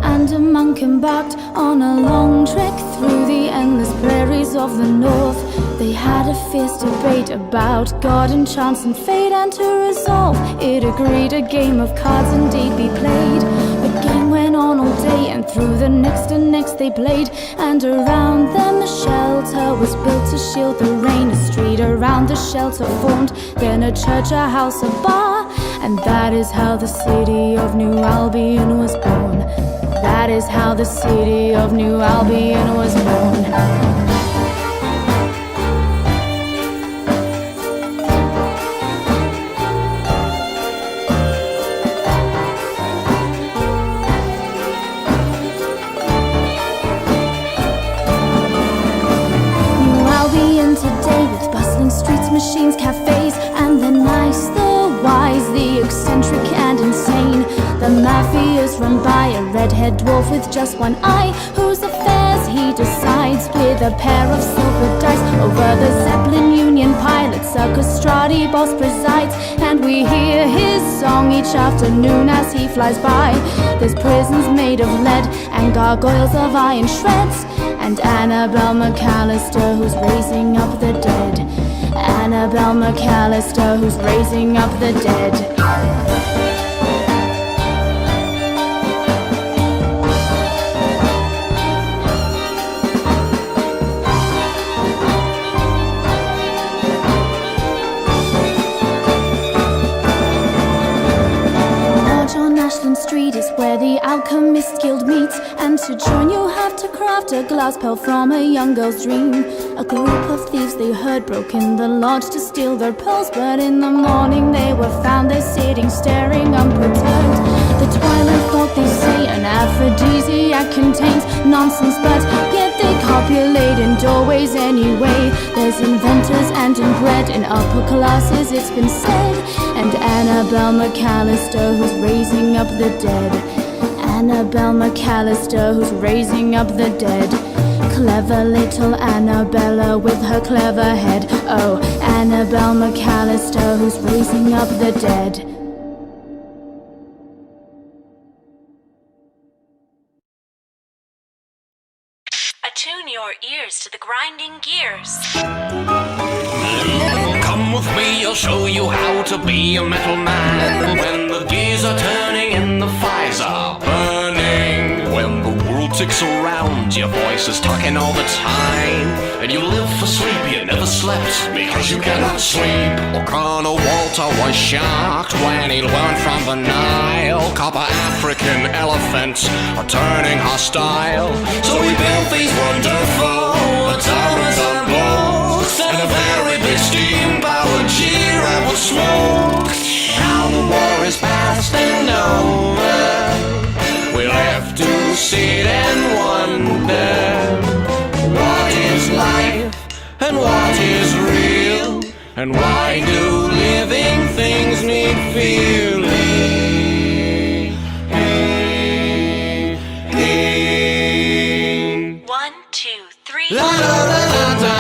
And a monk embarked on a long trek through the endless prairies of the north. They had a fierce debate about God and chance and fate, and to resolve it agreed a game of cards indeed be played. The game went on all day, and through the next and next they played, and around them a shelter was built to shield the rain. A street around the shelter formed, then a church, a house, a bar, and that is how the city of New Albion was born. That is how the city of New Albion was born. New Albion today, with bustling streets, machines, cafes, and the nice, the wise, the eccentric and insane. The mafia's run by a red-haired dwarf with just one eye, whose affairs he decides with a pair of silver dice. Over the Zeppelin Union pilot's Orchestra boss presides, and we hear his song each afternoon as he flies by. There's prisons made of lead and gargoyles of iron shreds, and Annabelle McAllister who's raising up the dead. Annabelle McAllister who's raising up the dead. Street is where the alchemist guild meets, and to join you have to craft a glass pearl from a young girl's dream. A group of thieves they heard broke in the lodge to steal their pearls, but in the morning they were found there sitting staring unperturbed. The twilight thought, they say, an aphrodisiac contains nonsense, but yet they copulate in doorways anyway. There's inventors and inbred in upper classes, it's been said, and Annabelle McAllister who's raising up the dead. Annabelle McAllister who's raising up the dead. Clever little Annabella with her clever head. Oh, Annabelle McAllister who's raising up the dead. Attune your ears to the grinding gears. Come with me, I'll show you how to be a metal man. When the gears are turning and the fires are burning, when the world ticks around, your voice is talking all the time, and you live for sleep, you never slept because you cannot sleep. O'Connor Walter was shocked when he learned from the Nile copper African elephants are turning hostile. So he built these wonderful automaton boats and a very big steam-powered G-Rap with smoke. Now the war is past and over, we have to sit and wonder, what is life and what is real, and why do living things need feeling? 1, 2, 3. La la la la la.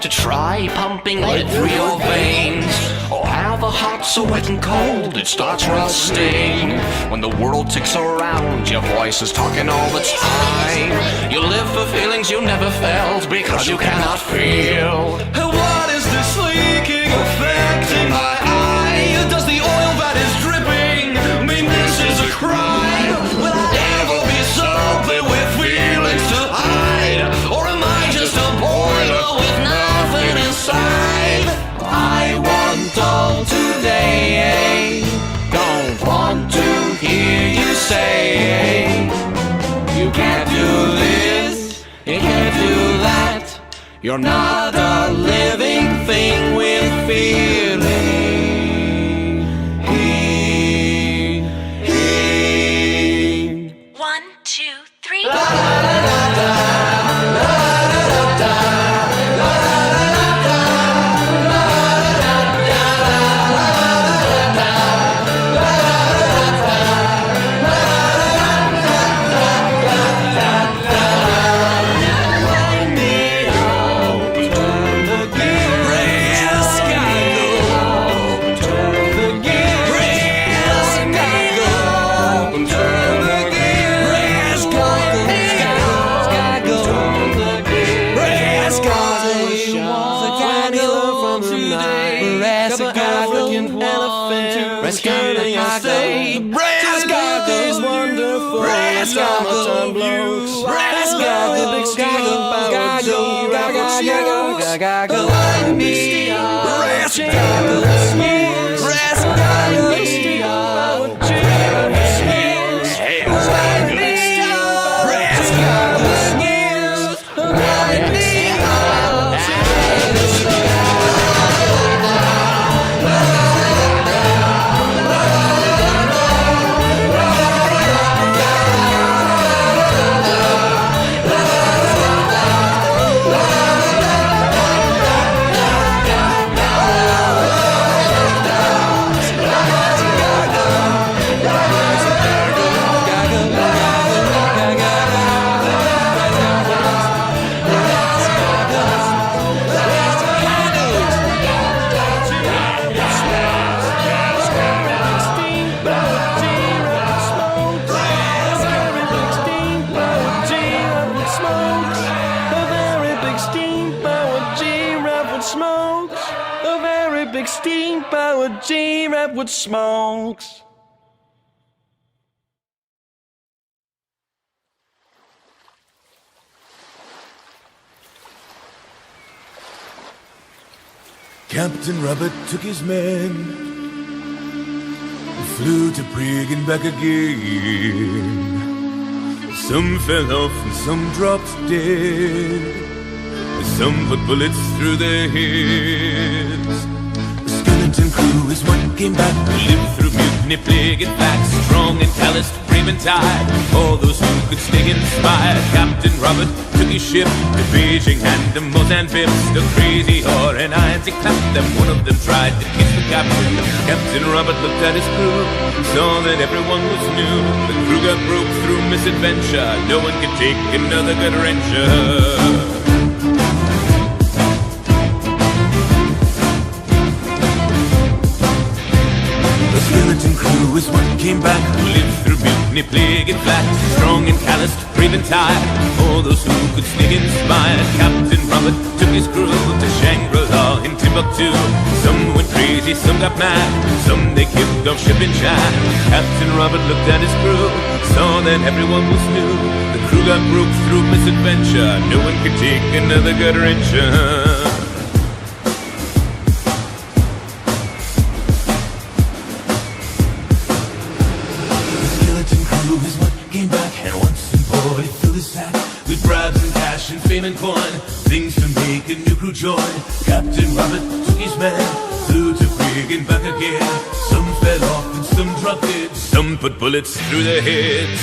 Try pumping lead through your veins, or have a heart so wet and cold it starts rusting. When the world ticks around, your voice is talking all the time. You live for feelings you never felt because you cannot feel. What is this leaking affecting my eye? Does the oil that is dripping mean this is a crime? Will I ever be something with feelings to hide, or am I just You're not a living thing with feeling. 1, 2, 3. With smokes. Captain Robert took his men, flew to Prague and back again. Some fell off and some dropped dead. Some put bullets through their heads. Crew is what came back, who lived through mutiny, plague and facts, strong and calloused, brave and tied. All those who could stay inspired. Captain Robert took his ship to Beijing and to Mozambique. The crazy whore and irons, he clapped them. One of them tried to kiss the captain. Captain Robert looked at his crew, saw that everyone was new. The crew got broke through misadventure. No one could take another good adventure. Skeleton crew is what came back, who lived through mutiny, plague and facts, strong and calloused, brave and tired. All those who could stay inspired. Captain Robert took his crew to Shangri-La in Timbuktu. Some went crazy, some got mad, some they kicked off ship in Chad. Captain Robert looked at his crew, saw that everyone was new. The crew got broke through misadventure. No one could take another gut wrencher. With bribes and cash and fame and coin, things to make a new crew join. Captain Robert took his men, flew to Prague and back again. Some fell off and some dropped dead. Some put bullets through their heads.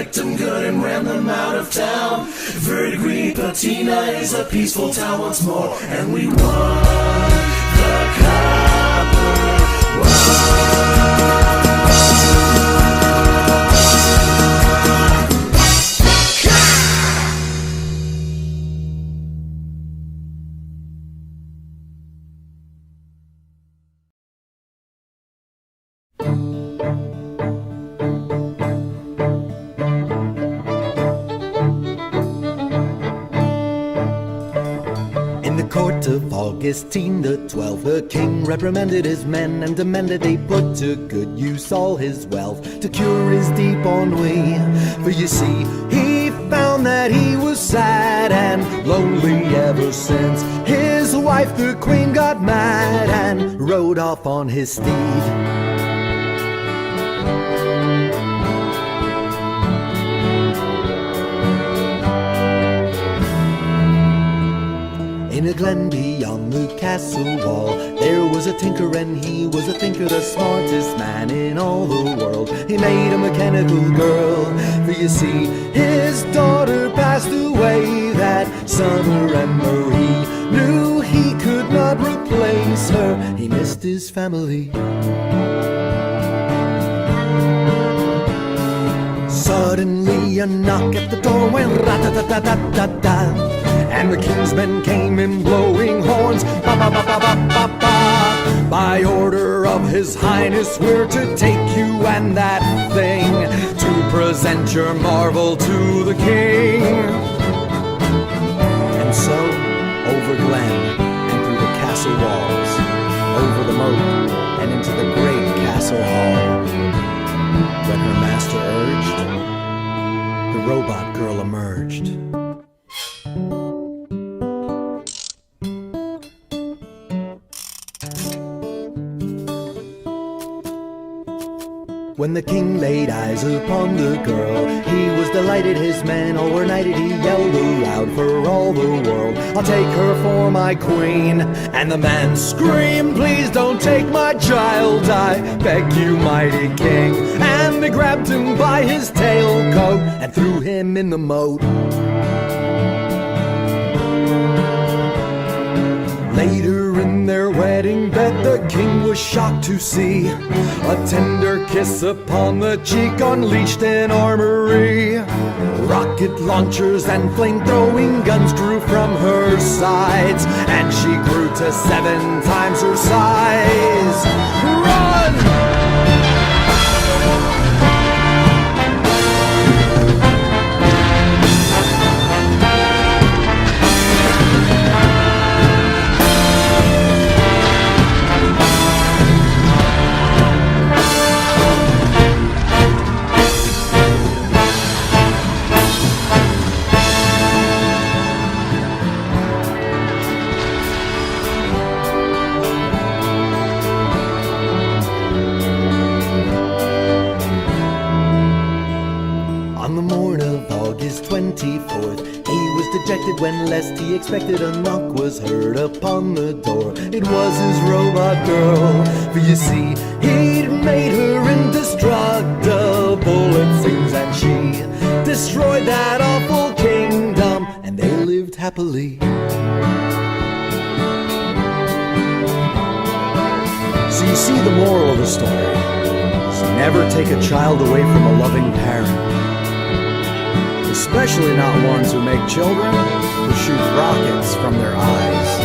licked them good and ran them out of town. Verdigris Patina is a peaceful town once more, and we won the copper. Court of Augustine the 12th, the king reprimanded his men and demanded they put to good use all his wealth to cure his deep ennui. For you see, he found that he was sad and lonely ever since his wife the queen got mad and rode off on his steed. In a glen beyond the castle wall, there was a tinker and he was a thinker, the smartest man in all the world. He made a mechanical girl, for you see, his daughter passed away that summer, and though he knew he could not replace her, he missed his family. Suddenly a knock at the door went rat-a-tat-tat-tat-tat, and the king's men came in blowing horns, ba-ba-ba-ba-ba-ba. By order of his highness, we're to take you and that thing to present your marvel to the king. And so, over glen and through the castle walls, over the moat and into the great castle hall, when her master urged, the robot girl emerged. When the king laid eyes upon the girl, he was delighted, his men all were knighted. He yelled aloud for all the world, I'll take her for my queen. And the man screamed, please don't take my child, I beg you, mighty king. And they grabbed him by his tailcoat and threw him in the moat. Later in their wedding bed, the king was shocked to see a tender kiss upon the cheek unleashed in armory. Rocket launchers and flame-throwing guns grew from her sides, and she grew to 7 times her size. Run! When lest he expected, a knock was heard upon the door. It was his robot girl, for you see, he'd made her indestructible, it seems, and she destroyed that awful kingdom, and they lived happily. So you see, the moral of the story is never take a child away from a loving parent. Especially not ones who make children who shoot rockets from their eyes.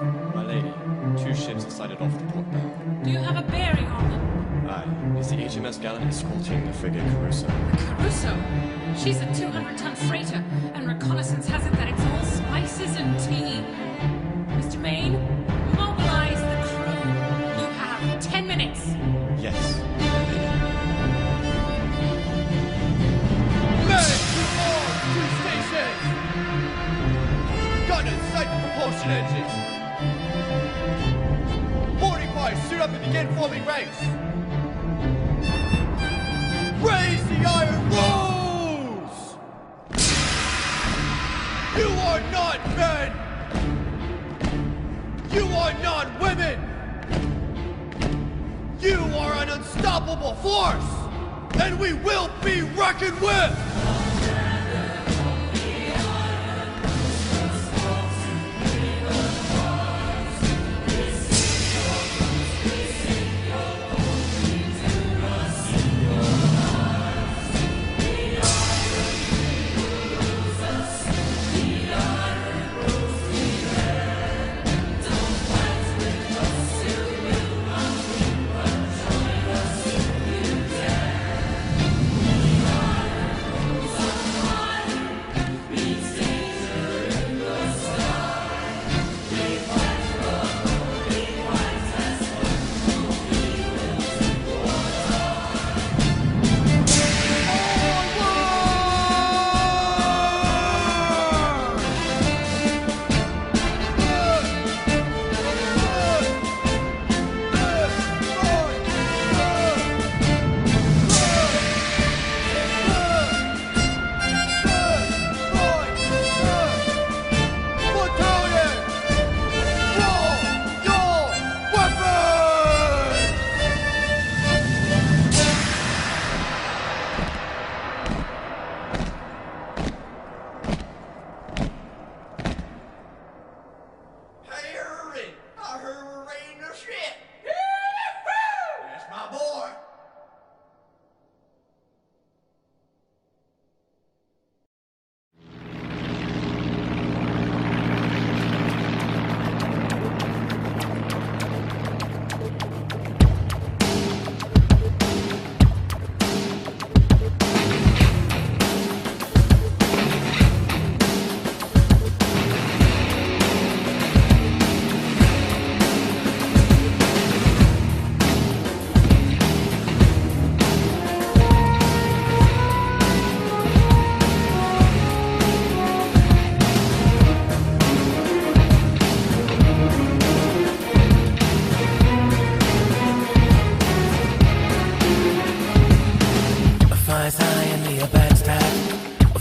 My lady, 2 ships are sighted off the port bow. Do you have a bearing on them? Aye, is the HMS Gallant escorting the frigate Caruso. Caruso? She's a 200-ton freighter, and reconnaissance has it that it's all spices and tea. Mr. Bain, mobilize the crew. You have 10 minutes. Yes, Men, to stations! Gunners, sight the propulsion engines! 45, suit up and begin forming ranks! Raise the iron walls! You are not men! You are not women! You are an unstoppable force! And we will be reckoned with!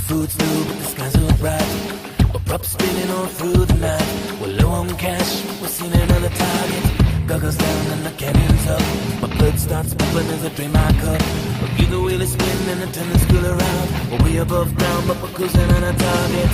Food's new, but the skies are bright. We're prop spinning on through the night. We're low on cash, we're seeing another target. Goggles down and the cannon's up. My blood starts pumping as I drain my cup. We'll give the wheel a spin and the tendons cool around. We'll be above ground, but we're cruising on a target.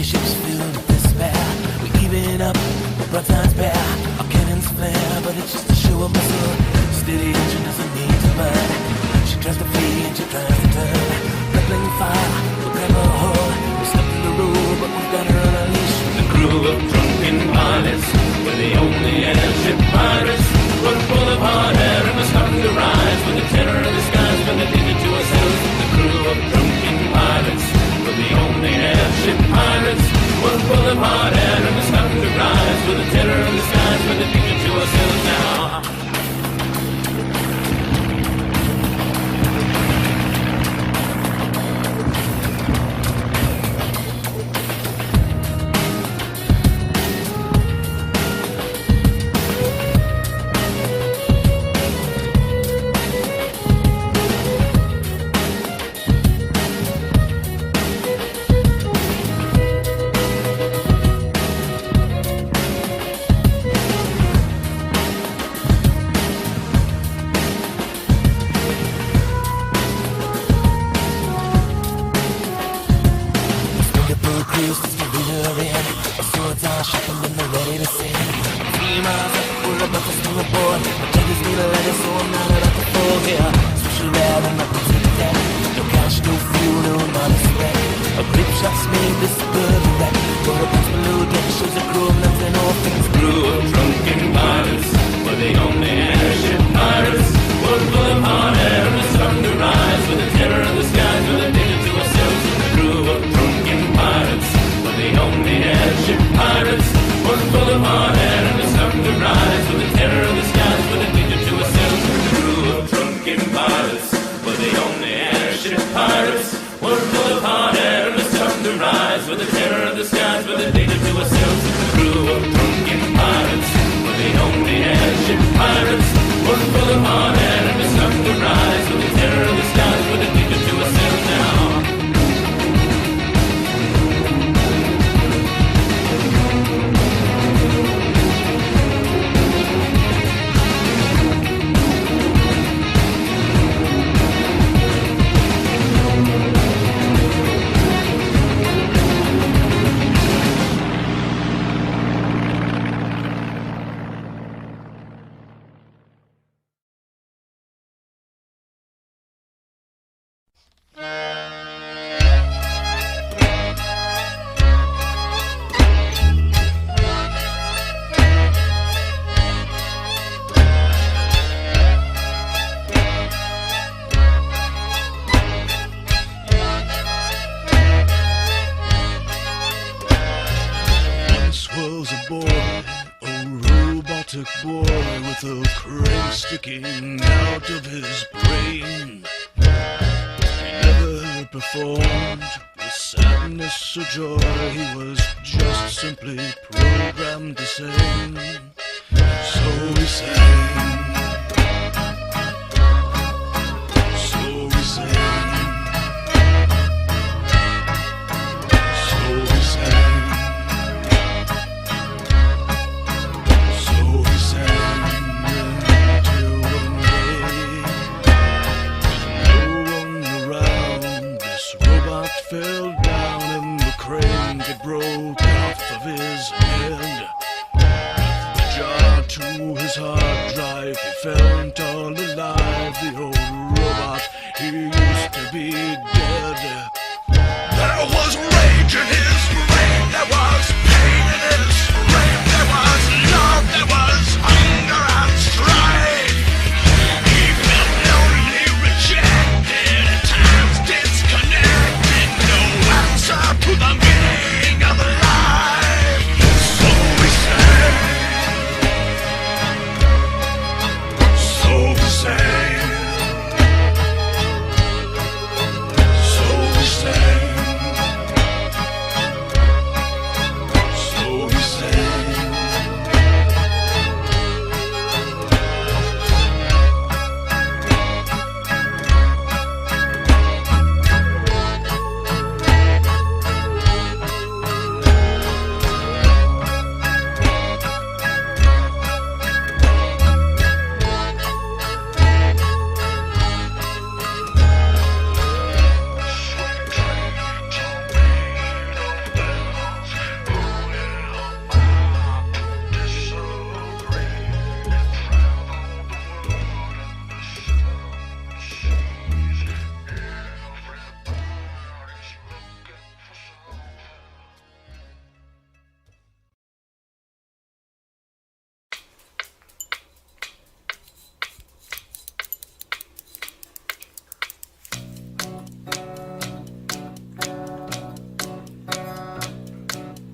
Ships filled with despair. We even up, broadsides bare. Our cannons flare, but it's just to show a muscle. Steady engine doesn't need to burn. out of his brain. He never performed with sadness or joy. He was just simply programmed the same. So he sang. So he sang. So he sang. So he sang until one day, with no one around, this robot fell down and the crank it broke off of his head. With the jar to his hard drive, he felt all alive. The old robot, he used to be dead. There was rage in his brain, there was pain in his brain, there was love, there was hunger and strife. He felt lonely, rejected, at times disconnected, no answer to the meaning of life. So he sang. So he sang. So he sang. So he sang.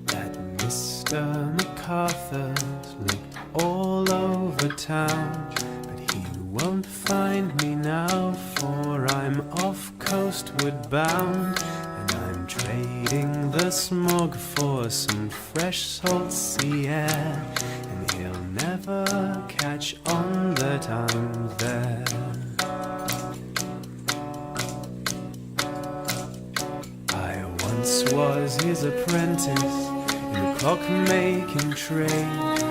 That Mr. MacArthur's looked all over town, but he won't find me now, for I'm off coastward bound, and I'm trading the smog for some fresh salt sea air, and he'll never catch on that I'm there. I once was his apprentice in the clockmaking trade,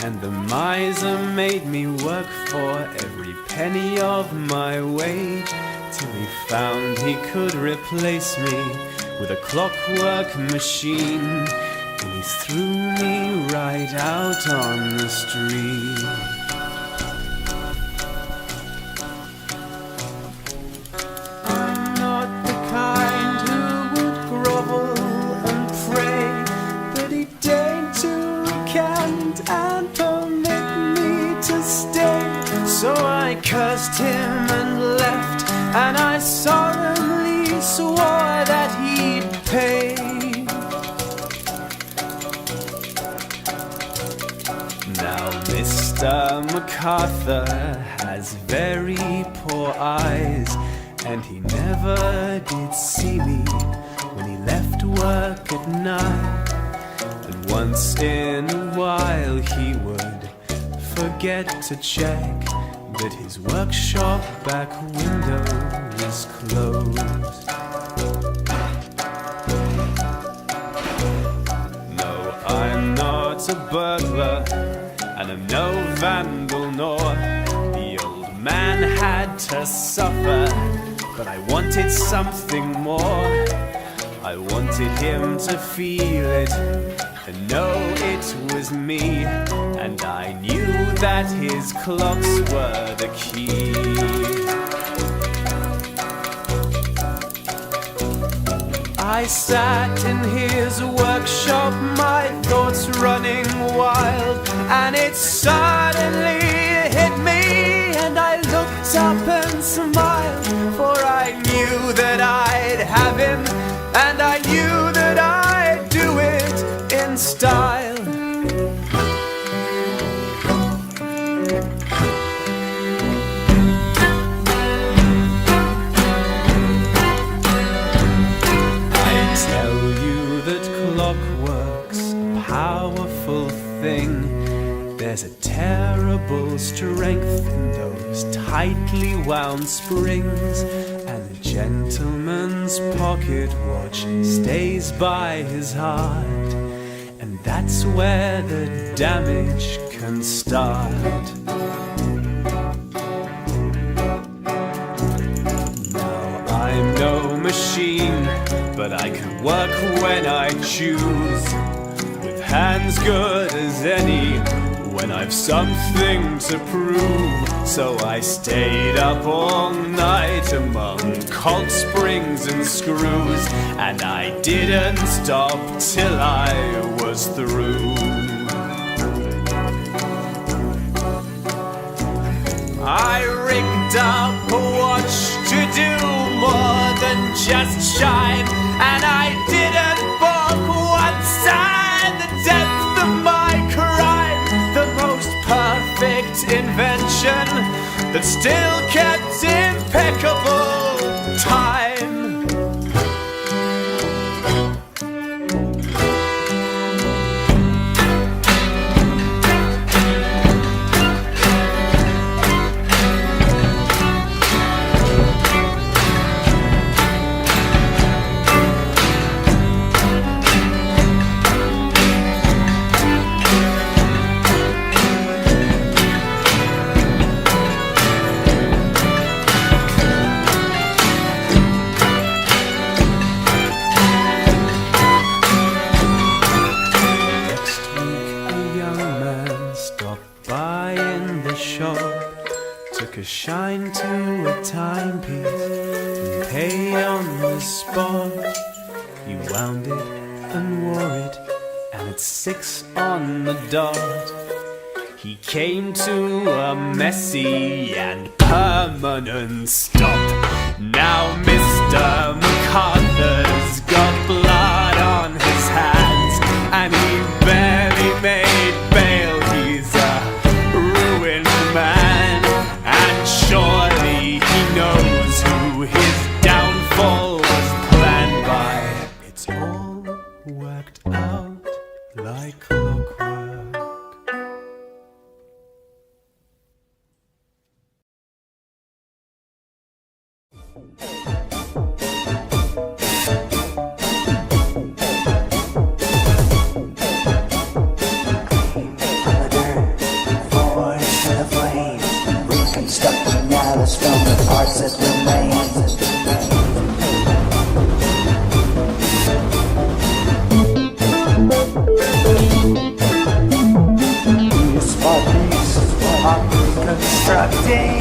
and the miser made me work for every penny of my wage, till he found he could replace me with a clockwork machine, and he threw me right out on the street. I'm not the kind who would grovel and pray, but he deigned to recant and permit me to stay. So I cursed him and left, and I solemnly swore that he'd pay. Now Mr. MacArthur has very poor eyes, and he never did see me when he left work at night. And once in a while he would forget to check that his workshop back window was closed. No, I'm not a burglar, and I'm no vandal, nor the old man had to suffer, but I wanted something more. I wanted him to feel it and know it was me, and I knew that his clocks were the key. I sat in his workshop, my thoughts running wild, and it suddenly hit me, and I looked up and smiled, for I knew that I'd have him, and I knew that I'd do it in style. strength in those tightly wound springs, and a gentleman's pocket watch stays by his heart, and that's where the damage can start. Now I'm no machine, but I can work when I choose, with hands good as any when I've something to prove. So I stayed up all night among cold springs and screws, and I didn't stop till I was through. I rigged up a watch to do more than just shine, and I didn't balk once at the depth of my crime. The most perfect invention that still kept impeccable time. A shine to a timepiece and paid on the spot. He wound it and wore it, and at 6 on the dot he came to a messy and permanent stop. Now Mr. MacArthur's got blood on his hands, and he barely made bail. He's a ruined man, and surely he knows who his downfall was planned by. It's all worked out like clockwork. Stuck the malice from the parts that remain. Piece by piece, I'm reconstructing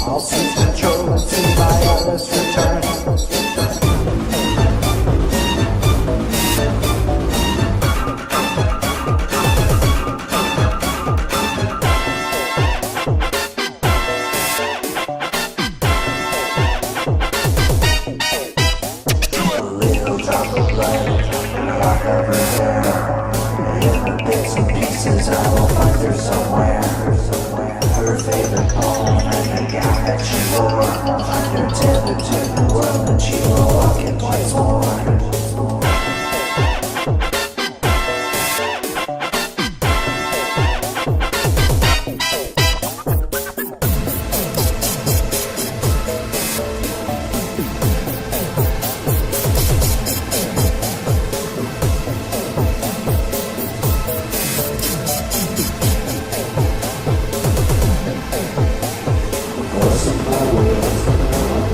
I'll seize control and see my Alice return. A little drop of blood, rock over there. In the bits and pieces I will find her somewhere. Her favorite poem and the gown that she wore. I'll find her tethered to the world, and she will walk it once more.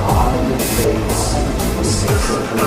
On the face, 6 of the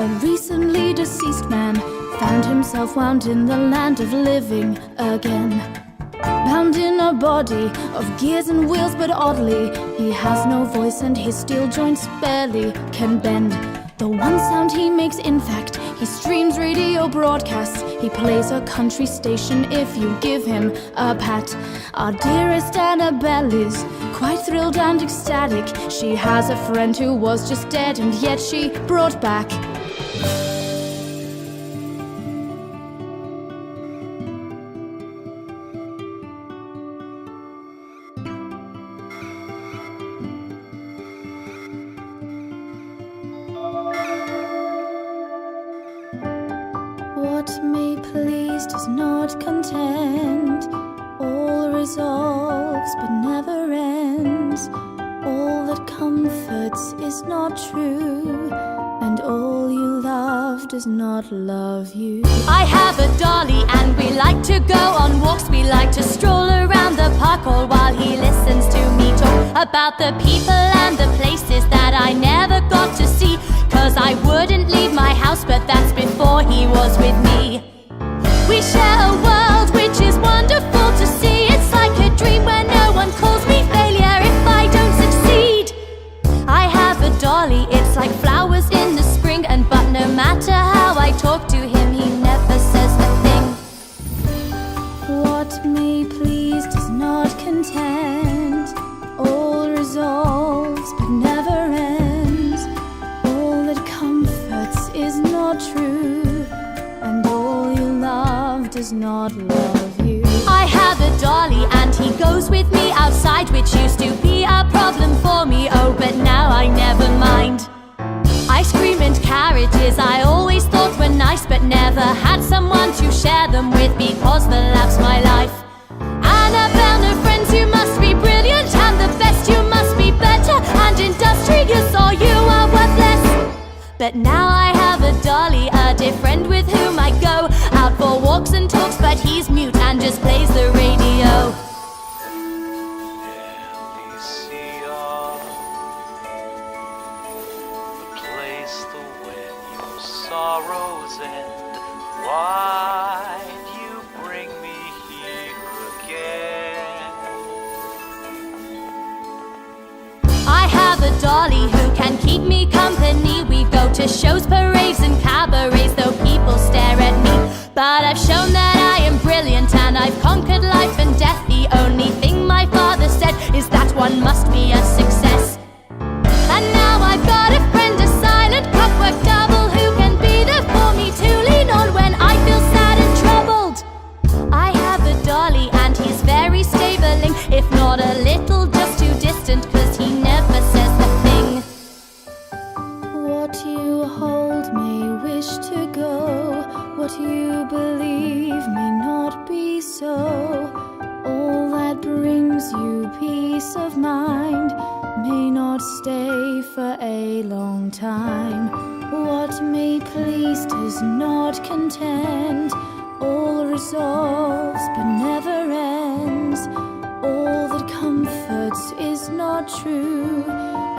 A recently deceased man found himself wound in the land of living again. Bound in a body of gears and wheels, but oddly, he has no voice and his steel joints barely can bend. The one sound he makes, in fact, he streams radio broadcasts. He plays a country station if you give him a pat. Our dearest Annabelle is quite thrilled and ecstatic. She has a friend who was just dead and yet she brought back. What may please does not content. All resolves but never ends. All that comforts is not true, and all you love does not love you. I have a dolly and we like to go on walks. We like to stroll around the park all while he listens to me talk about the people and the places that I never got to see. 'Cause I wouldn't leave my house, but that's before he was with me. We share a world which is wonderful to see. It's like a dream where no one calls me failure if I don't succeed. I have a dolly, it's like flowers in the spring, and but no matter how I talk to him, he never says a thing. What may please does not content. All resolves but never ends. All that comforts is not true, and all you love does not love you. I have a dolly and he goes with me outside, which used to be a problem for me, oh but now I never mind. Ice cream and carriages I always thought were nice, but never had someone to share them with because the lab's my life. Annabelle, no friends, you must be brilliant and the best, you must be better and industrious or you are worthless. But now I have a dolly, a dear friend with whom I go out for walks and talks, but he's mute and just plays the radio. Sorrows end. Why do you bring me here again? I have a dolly who can keep me company. We go to shows, parades and cabarets, though people stare at me. But I've shown that I am brilliant and I've conquered life and death. The only thing my father said is that one must be a success. And now I've got a friend, a silent clockwork double, who can be there for me to lean on when I feel sad and troubled. I have a dolly and he's very stabling, if not a little just too distant, 'cause he never says a thing. What you hold may wish to go, what you believe may not be so. All that brings you peace of mind may not stay for a long time. What may please does not contend. All resolves but never ends. All that comforts is not true,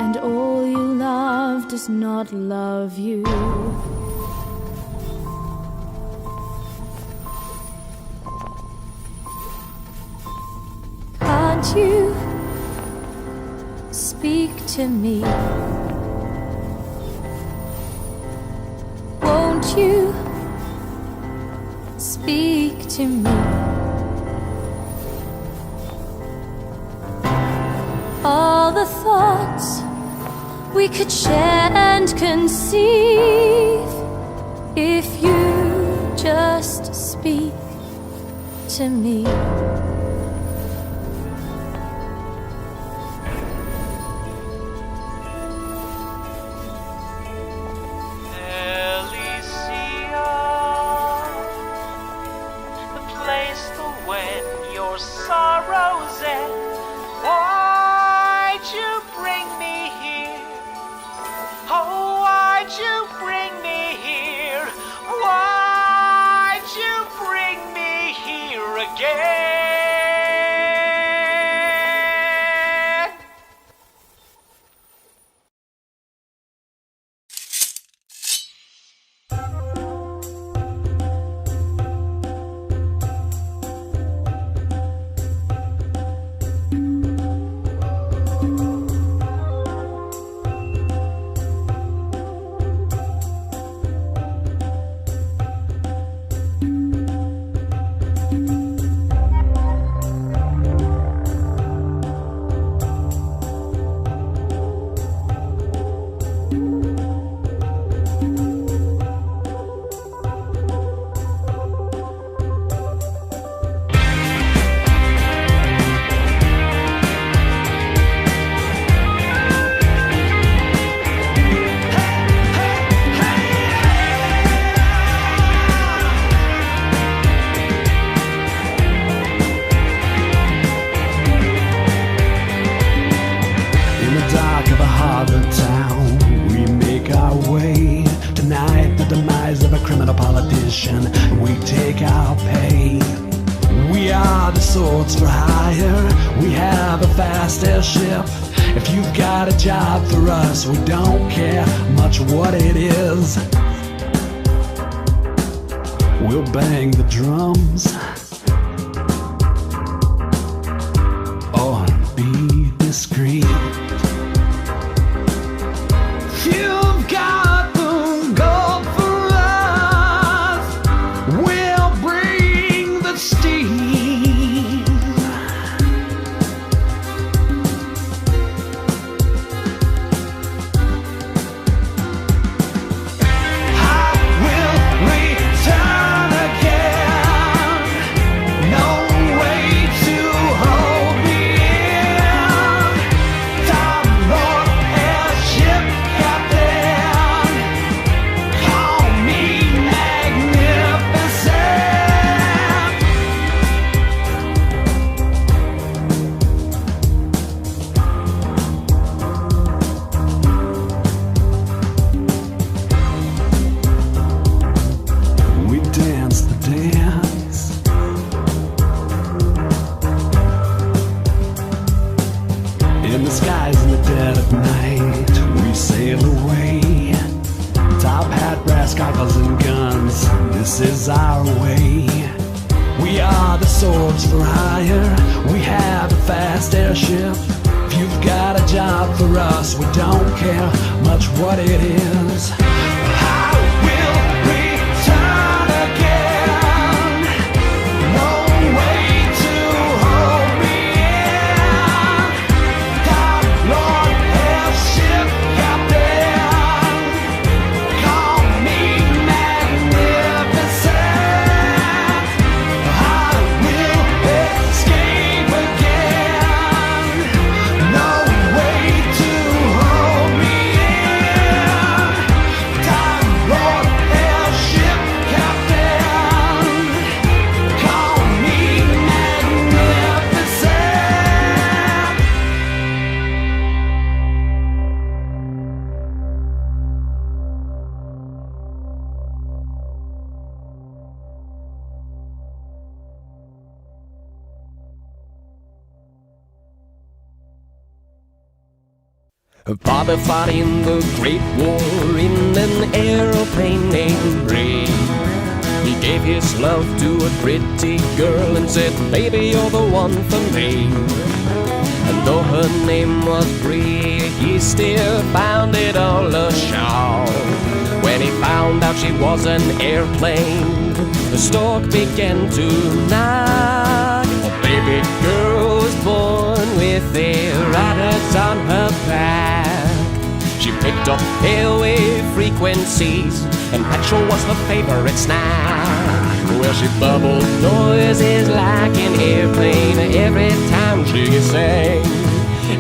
and all you love does not love you. Can't you speak to me? Won't you speak to me? All the thoughts we could share and conceive, if you just speak to me. Sorrows end. Why'd you bring me here? Oh, why'd you bring me here? Why'd you bring me here again? we take our pay. We are the swords for hire. We have a fast airship. If you've got a job for us, we don't care much what it is. We'll bang the drums or be discreet. You've got the gold for us. We'll bring the steam. I will return again. No way to hold me in. Time Lord airship captain. Call me magnificent. We dance the dance. In the skies in the dead of night, we sail away. Top hat, brass goggles, and guns. This is our way. We are the swords for hire. We have a fast airship. If you've got a job for us, we don't care much what it is. I will return again. No way to hold me in. Dark Lord airship captain. Call me magnificent. I will escape again. No way to hold me in. Dark Lord airship captain. Call me magnificent. Her father fought in the Great War in an aeroplane named Bree. He gave his love to a pretty girl and said, "Baby, you're the one for me." And though her name was Bree, he still found it all a show. When he found out she was an airplane, the stork began to knock. A baby girl was born with erratas on her back. She picked up airwave frequencies, and petrol was her favorite snack. Well, she bubbled noises like an airplane every time she sang.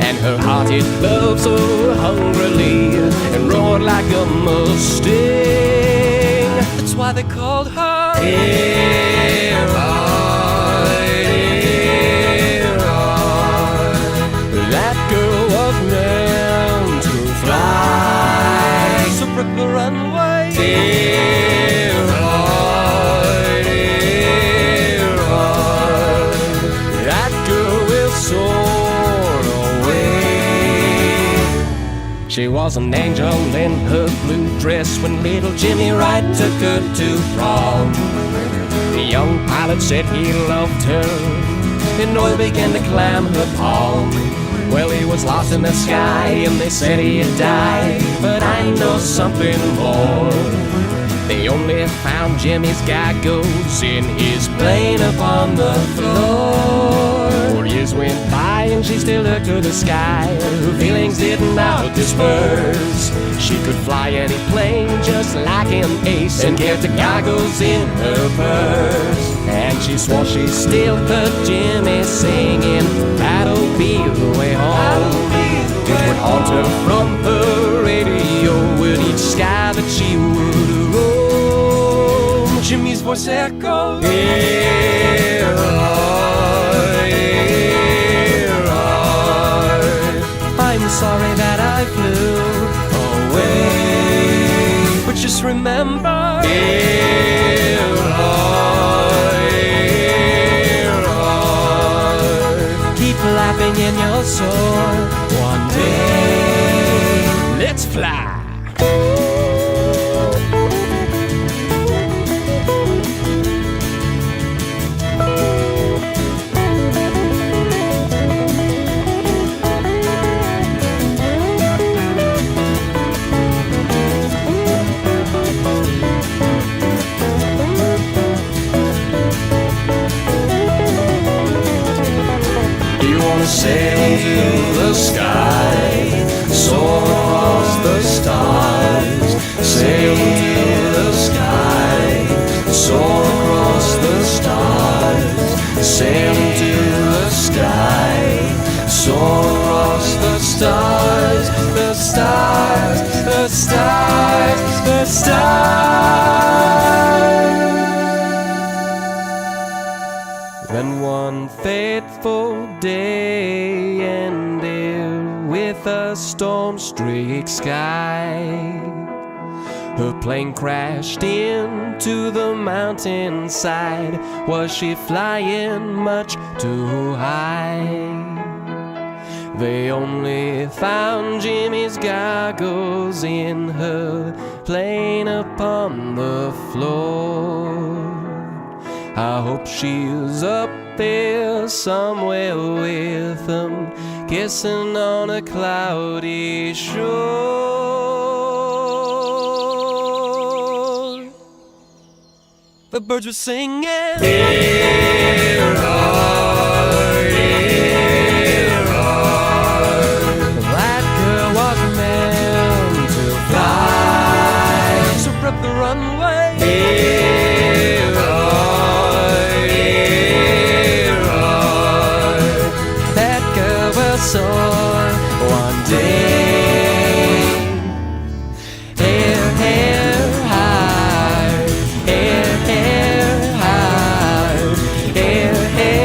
And her heart it loved so hungrily and roared like a Mustang. That's why they called her That girl was meant to fly. So broke the runway. That girl will soar away. She was an angel in her blue dress when little Jimmy Wright took her to prom. The young pilot said he loved her, and oil began to climb her palm. Well, he was lost in the sky, and they said he had died, but I know something more. They only found Jimmy's goggles in his plane upon the floor. 4 years went by, and she still looked to the sky. Her feelings didn't now disperse. She could fly any plane just like an ace, and kept the goggles in her purse. And she swore she still heard Jimmy singing, "That'll be the way home." It would haunt her from her radio with each sky that she would roam. Jimmy's voice echoed, I'm sorry that I flew away, but just remember, and you'll soar. One day, let's fly. Sail to the sky, soar across the stars. Sail to the sky, soar across the stars. Sail to the sky, soar across the stars. The stars, the stars, the stars. Then one fateful day ended with a storm-streaked sky. Her plane crashed into the mountainside. Was she flying much too high? They only found Jimmy's goggles in her plane upon the floor. I hope she's up there somewhere with them, kissing on a cloudy shore. The birds were singing, dear heart, dear heart. That girl was meant to fly, so prep the runway, dear heart, dear heart. That girl will soar one day. Hair, hair, high, hair, hair, high, hair, hair.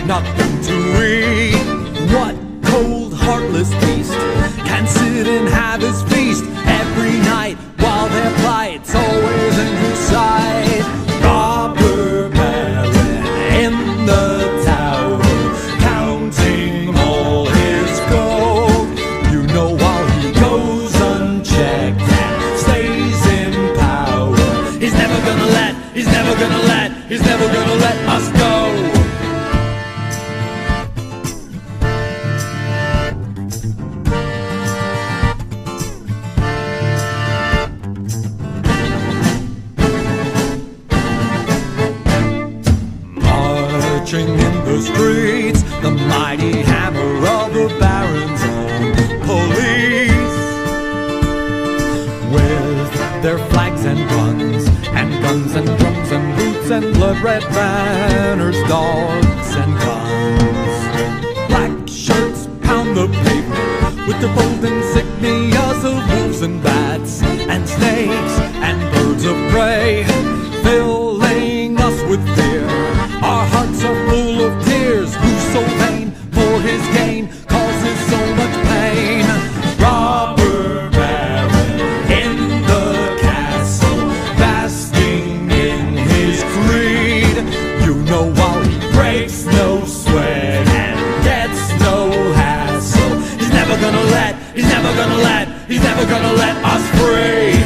nothing to eat. What cold, heartless beast can sit and have his feast every night while their plights always in his sight? Robber baron in the tower, counting all his gold. You know, while he goes unchecked and stays in power, he's never gonna let us go. Marching in the streets, the mighty hammer of the baron's own police, with their flags and drums and boots and blood-red banners, dogs and guns. Black shirts pound the pavement with their bold insignias of wolves and bats and snakes and birds of prey, filling us with fear. Our hearts are full of tears. Who's so vain for his gain causes so much pain? Robber baron in the castle, basking in his creed. You know, while he breaks no sweat and gets no hassle, he's never gonna let us free.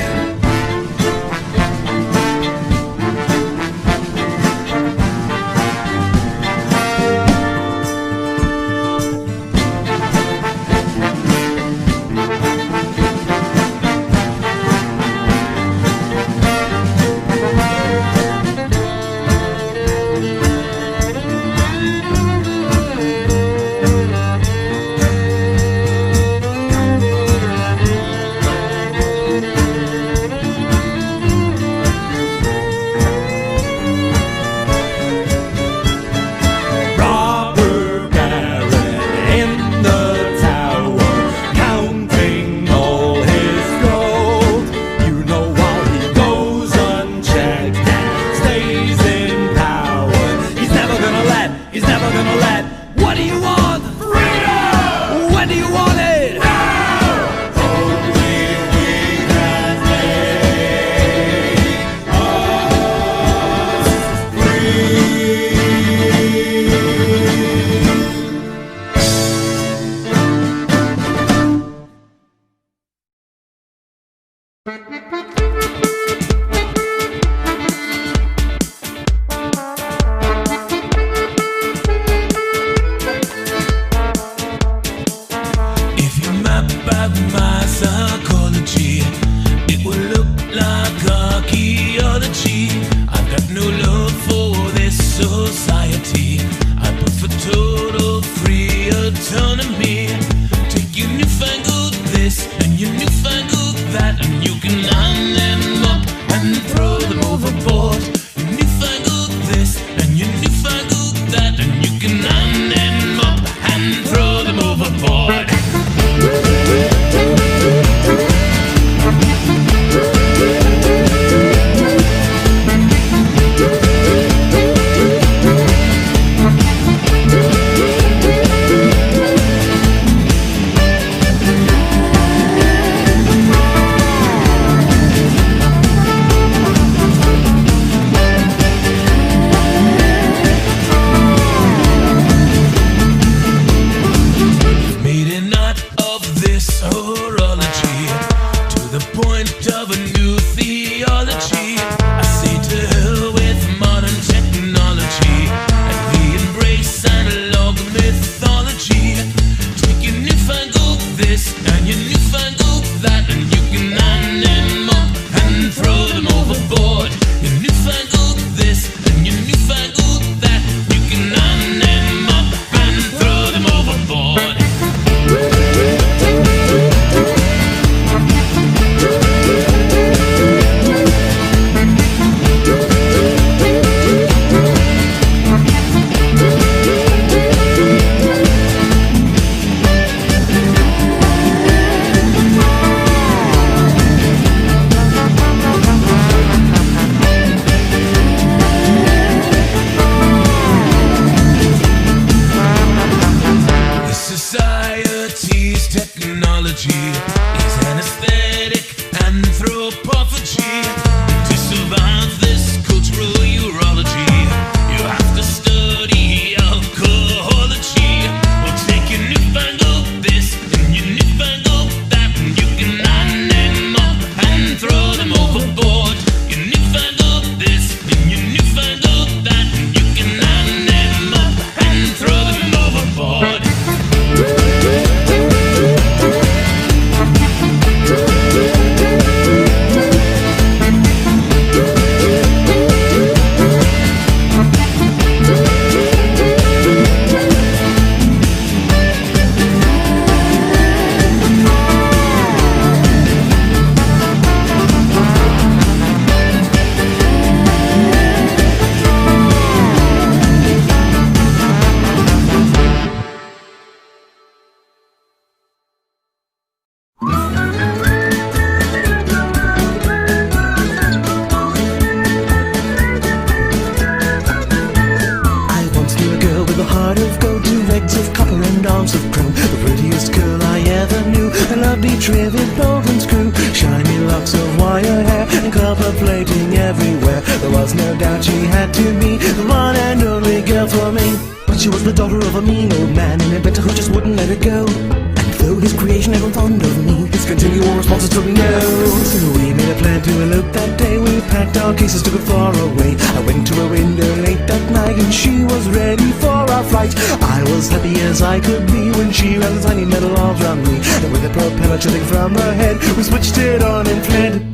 was no doubt she had to be the one and only girl for me. But she was the daughter of a mean old man, an inventor who just wouldn't let her go. And though his creation never fond of me, his continual responses took me no. So we made a plan to elope that day. We packed our cases to go far away. I went to her window late that night and she was ready for our flight. I was happy as I could be when she ran the tiny metal arms around me. And with a propeller chilling from her head, we switched it on and fled.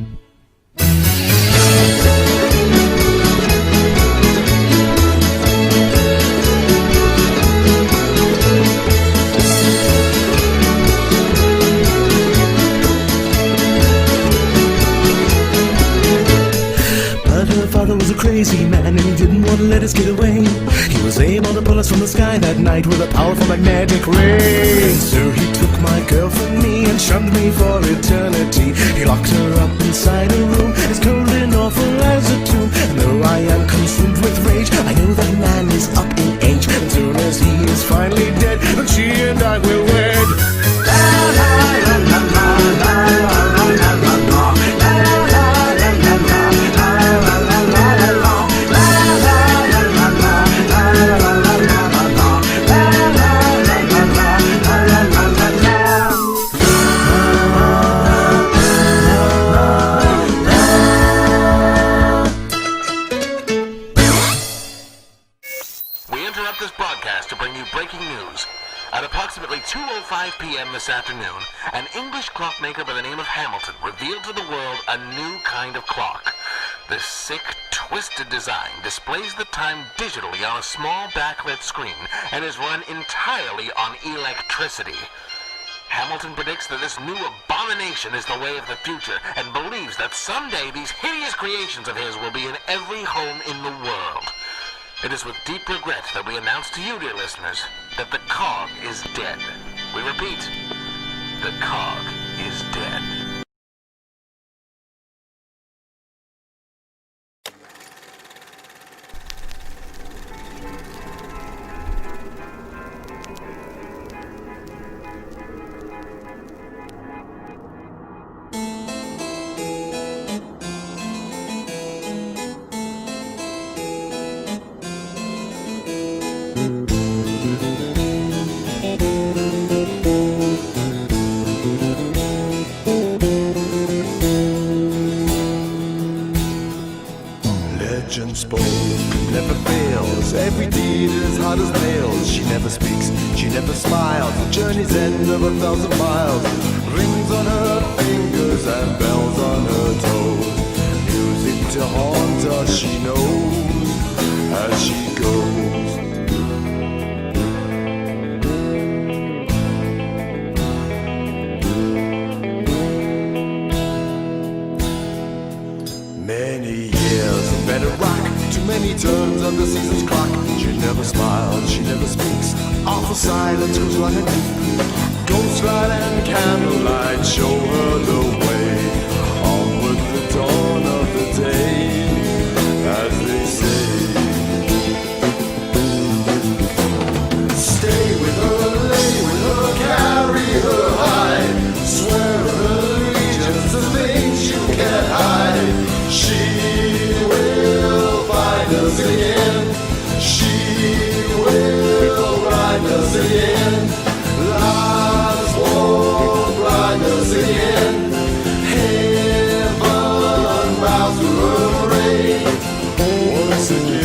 Was a crazy man and he didn't want to let us get away. He was able to pull us from the sky that night with a powerful magnetic ray. So he took my girl from me and shunned me for eternity. He locked her up inside a room as cold and awful as a tomb. And though I am consumed with rage, I know that man is up in age. And soon as he is finally dead, then she and I will wed. La la la la la la la la la la. At approximately 2:05 p.m. this afternoon, an English clockmaker by the name of Hamilton revealed to the world a new kind of clock. This sick, twisted design displays the time digitally on a small backlit screen and is run entirely on electricity. Hamilton predicts that this new abomination is the way of the future and believes that someday these hideous creations of his will be in every home in the world. It is with deep regret that we announce to you, dear listeners, that the cog is dead. We repeat, the cog is dead. Never fails, every deed is hard as nails. She never speaks, she never smiles. The journey's end of 1,000 miles. Rings on her fingers and bells on her toes. Music to haunt us, she knows as she goes. Many years of better rock, too many turns on the season's clock. She never smiles, she never speaks. Awful silence goes like a deep. Ghost light and candlelight show her the way. On with the dawn of the day, as they say. Stay with her, lay with her, carry her high. Swear her allegiance to things you can't hide. She will find us again. She will find us again. Lives won't blind us again. Heaven bows to her reign once again.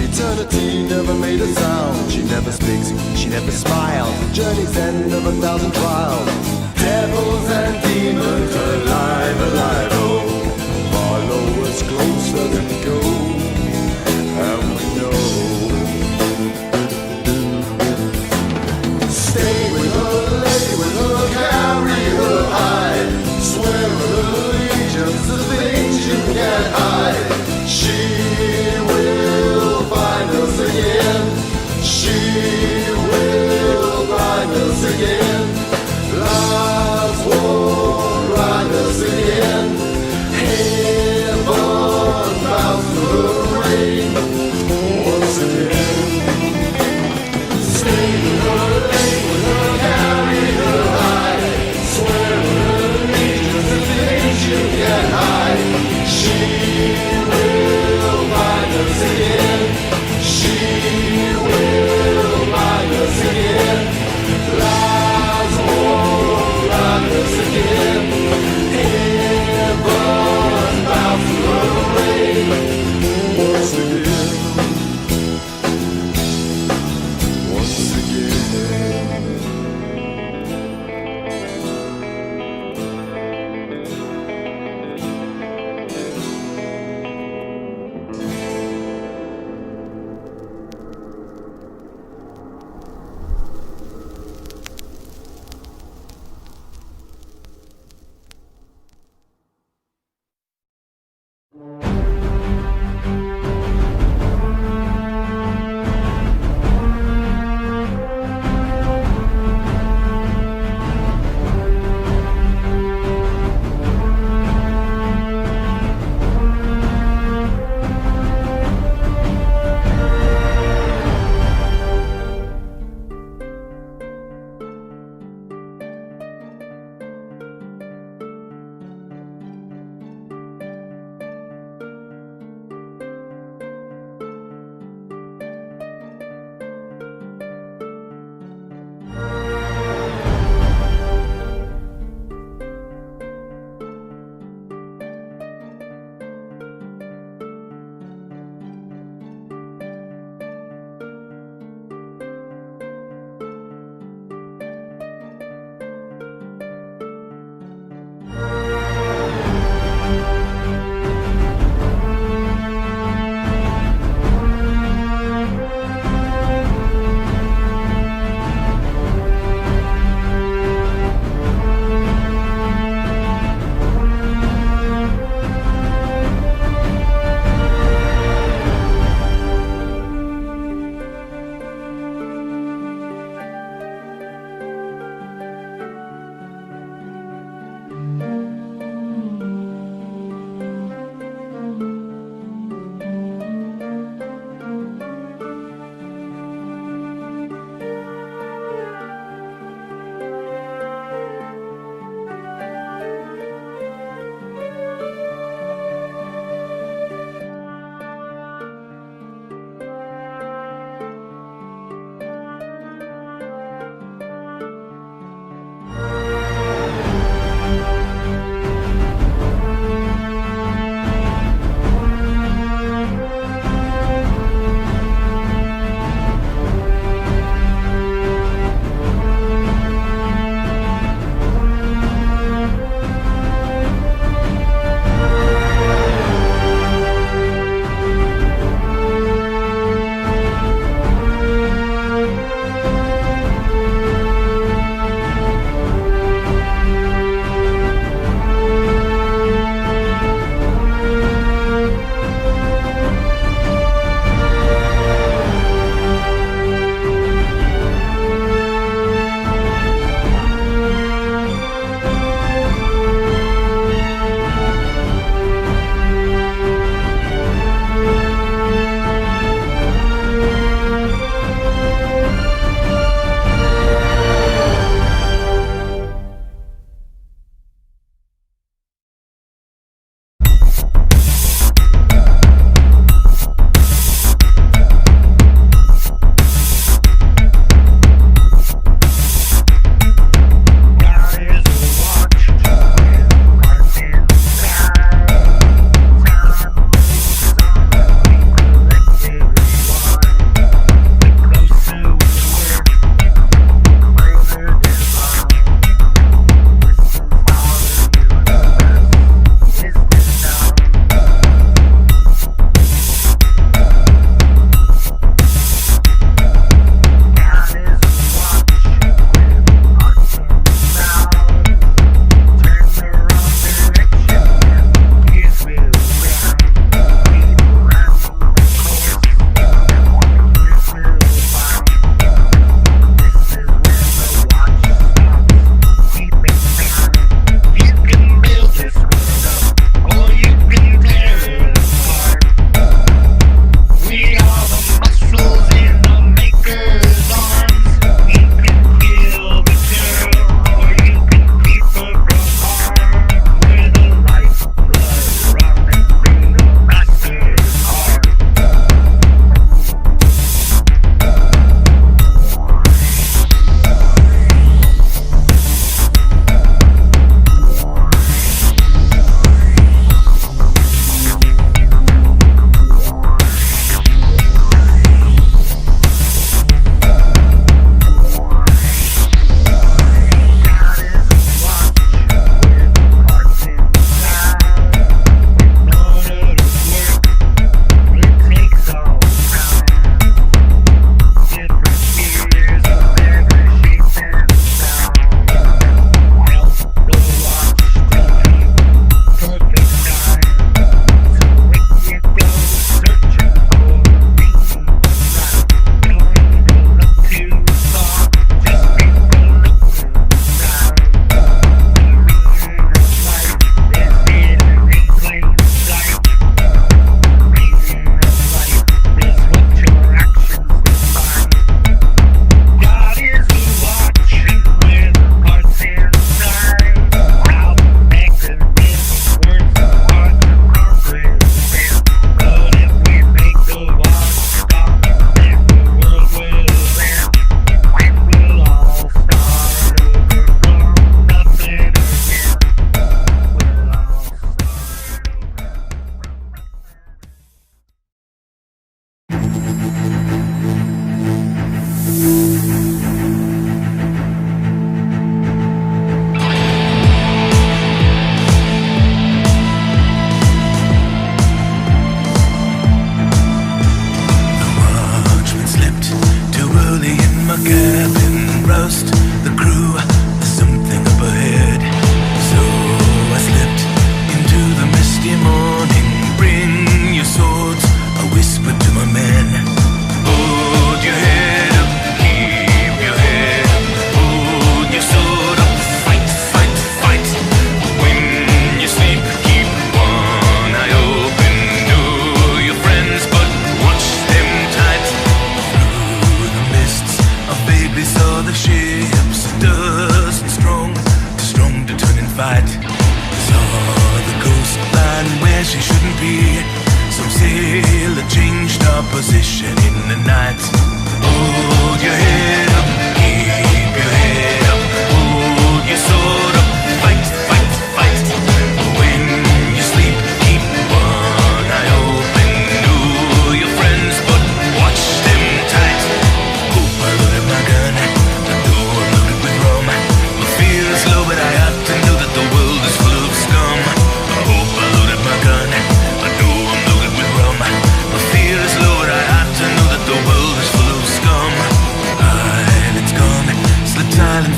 Eternity never made a sound. She never speaks, she never smiles. The journey's end of 1,000 trials. Devils and demons, alive, alive, oh. Follow us close as we go, and we know. Stay with her, lay with her, carry her high. Swear her allegiance to things you can't hide. She will find us again. She will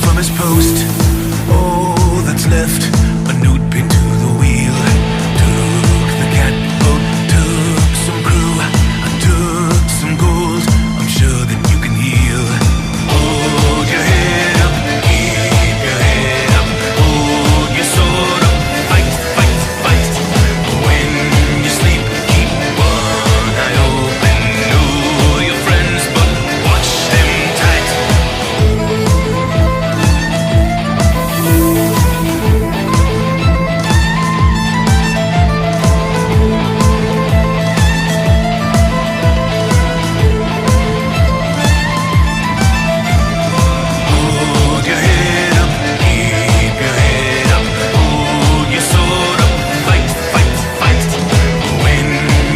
from his post. All that's left, a nude pin to the wheel. Took the catboat, took some crew, I took some gold. I'm sure that you can heal. Hold your head up, keep your head up, hold your sword up, fight, fight, fight. When you sleep, keep one eye open. Know your friends, but watch them tight. Hold your head up, keep your head up, hold your sword up, fight, fight, fight. When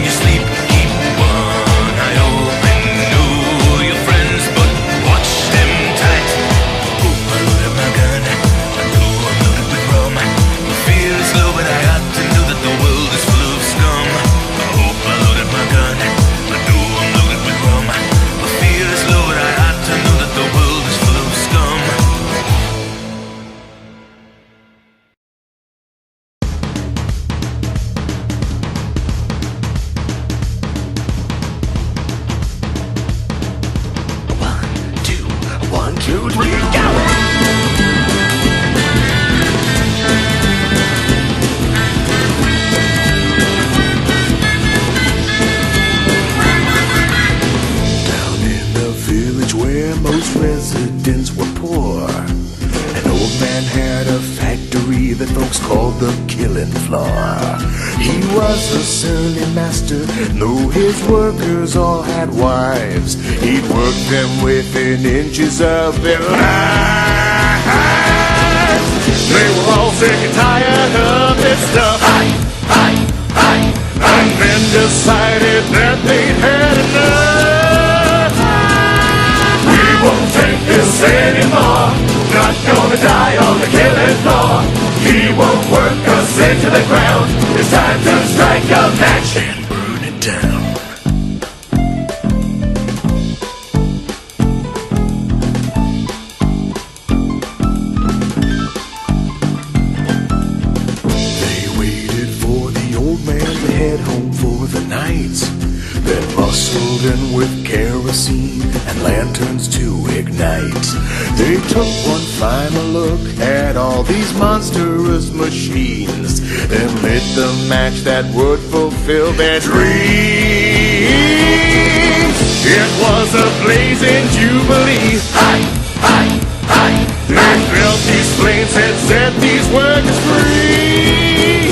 you sleep, keep one eye open. Know your friends, but watch them tight. Hope I loaded my gun, I know I'm loaded with rum. I feel it's low, but I ought to know that the world is full of scum. I hope I loaded my gun, I know I'm loaded with rum. I feel it's low, but I ought to know that the world is full of scum. One, two, three, go! Down in the village where most residents were poor, an old man had a factory that folks called the killing floor. He was a surly master, though his workers all had wives. He'd work them within inches of their lives. They were all sick and tired of this stuff. And then decided that they'd had enough. We won't take this anymore. Not gonna die on the killing floor. He won't work us into the ground. It's time to strike a match and burn it down. They waited for the old man to head home for the night. Then bustled in with kerosene and lanterns to ignite. They took one final look at all these monstrous machines, then lit the match that would fulfill their dreams. It was a blazing jubilee. They felt these flames had set these workers free.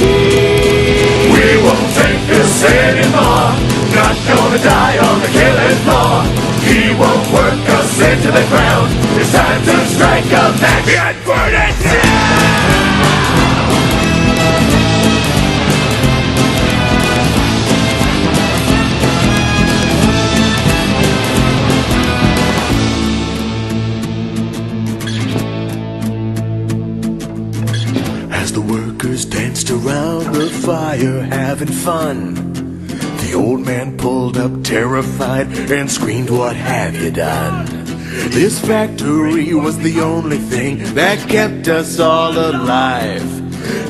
We won't take this anymore. Not gonna die on the killing floor. He won't work us into the ground. It's time to strike a match and burn it down. As the workers danced around the fire having fun, the old man pulled up terrified and screamed, "What have you done?" This factory was the only thing that kept us all alive.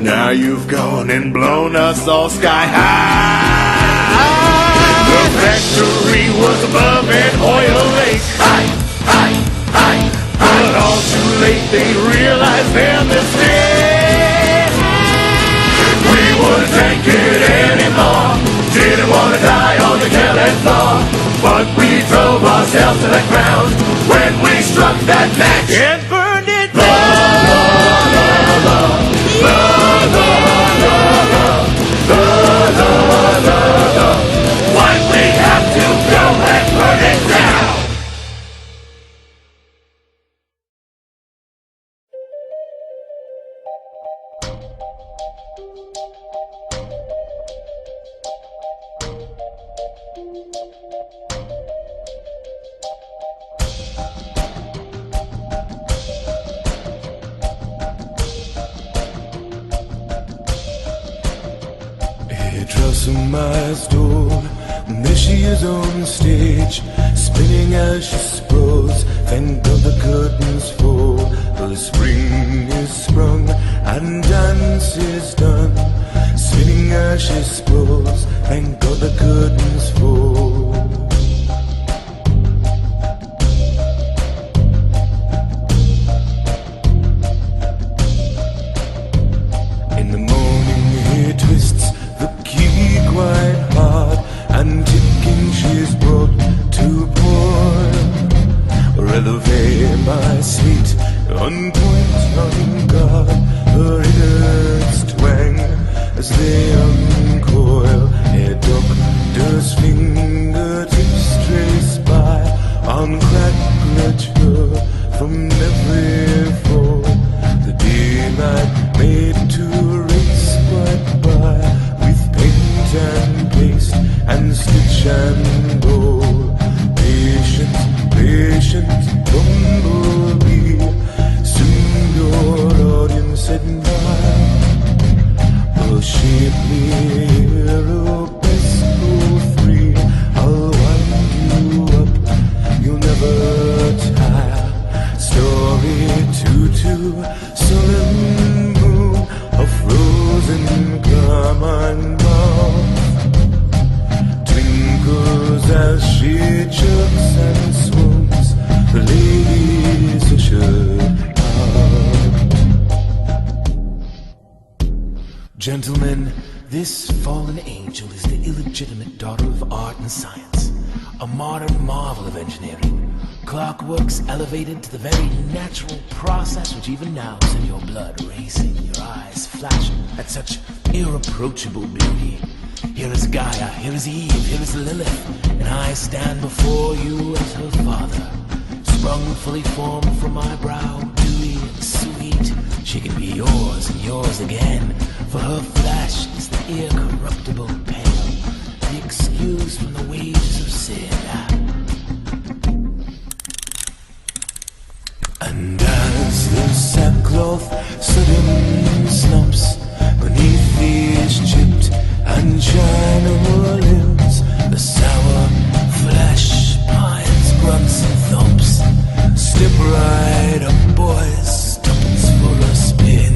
Now you've gone and blown us all sky high. The factory was above an oil lake. But all too late they realized their mistake. We wouldn't take it anymore. Didn't want to die on the killing floor, but we drove ourselves to the ground when we struck that match and burned it down. Why'd we have to go and burn it down? My door, and there she is on stage, spinning as she sprawls. Thank God the curtains fall. the spring is sprung and dance is done. Spinning ashes sprawls, thank God the curtains fall. In the morning he twists the key quite hard, and ticking she's brought to boil. Releve my sweet, on point, on guard, her innards twang as they uncoil. A doctor's fingertips trace by on cracked her from every fall. The daylight made to race right by with paint and paste and stitch and gold. Patient, patient bumblebee, soon your audience admire. A shapely hero, best go free. I'll wind you up, you'll never tire. Story 2-2, solemn moon of frozen carmine mouth twinkles as she jerks and swoons. The ladies ushered out. Gentlemen, this fallen angel is the illegitimate daughter of art and science, a modern marvel of engineering. Clockworks elevated to the very natural process which even now send your blood racing, your eyes flashing at such irreproachable beauty. Here is Gaia, here is Eve, here is Lilith, and I stand before you as her father, sprung fully formed from my brow, dewy and sweet. She can be yours and yours again, for her flesh is the incorruptible pale, the excuse from the wages of sin. And as the sackcloth sudden slumps beneath these chipped and china limbs, the sour flesh pines, grunts and thumps. Step right up, boys, tuppence for a spin.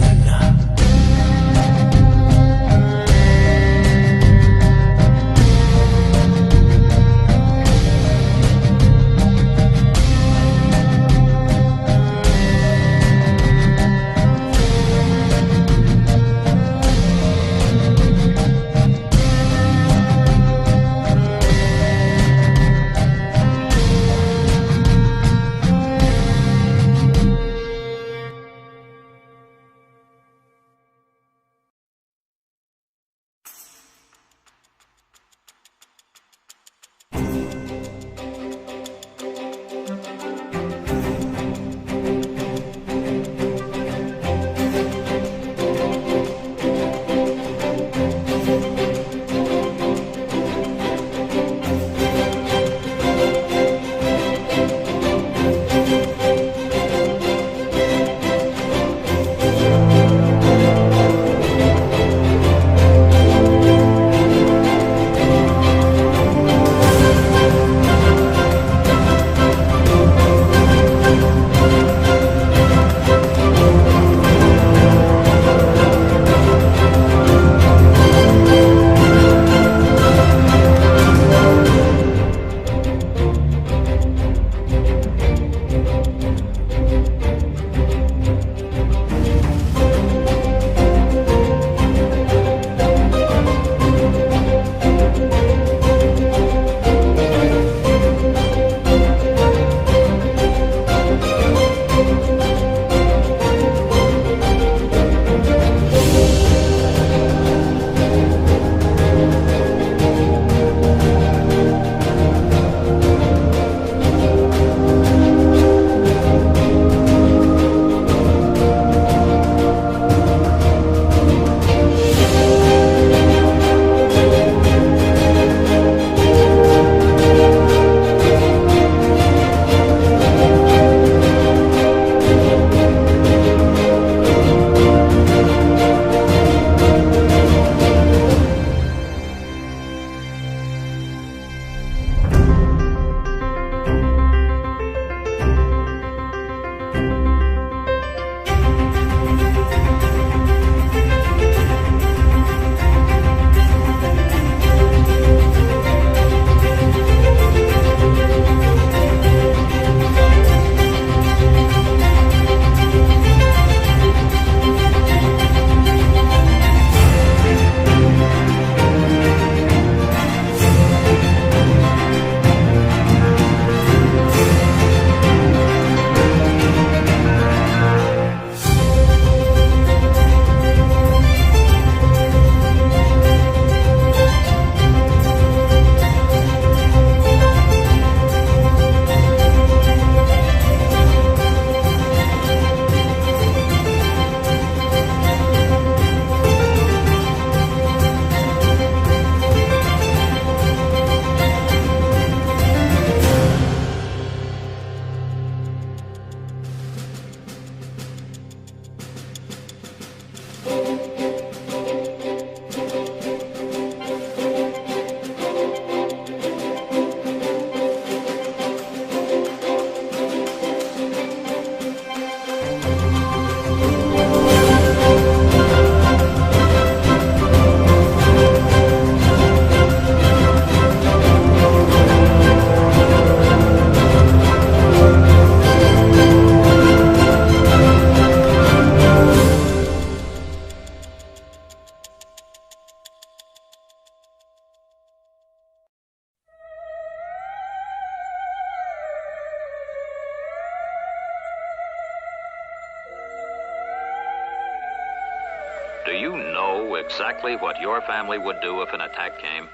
Do you know exactly what your family would do if an attack came?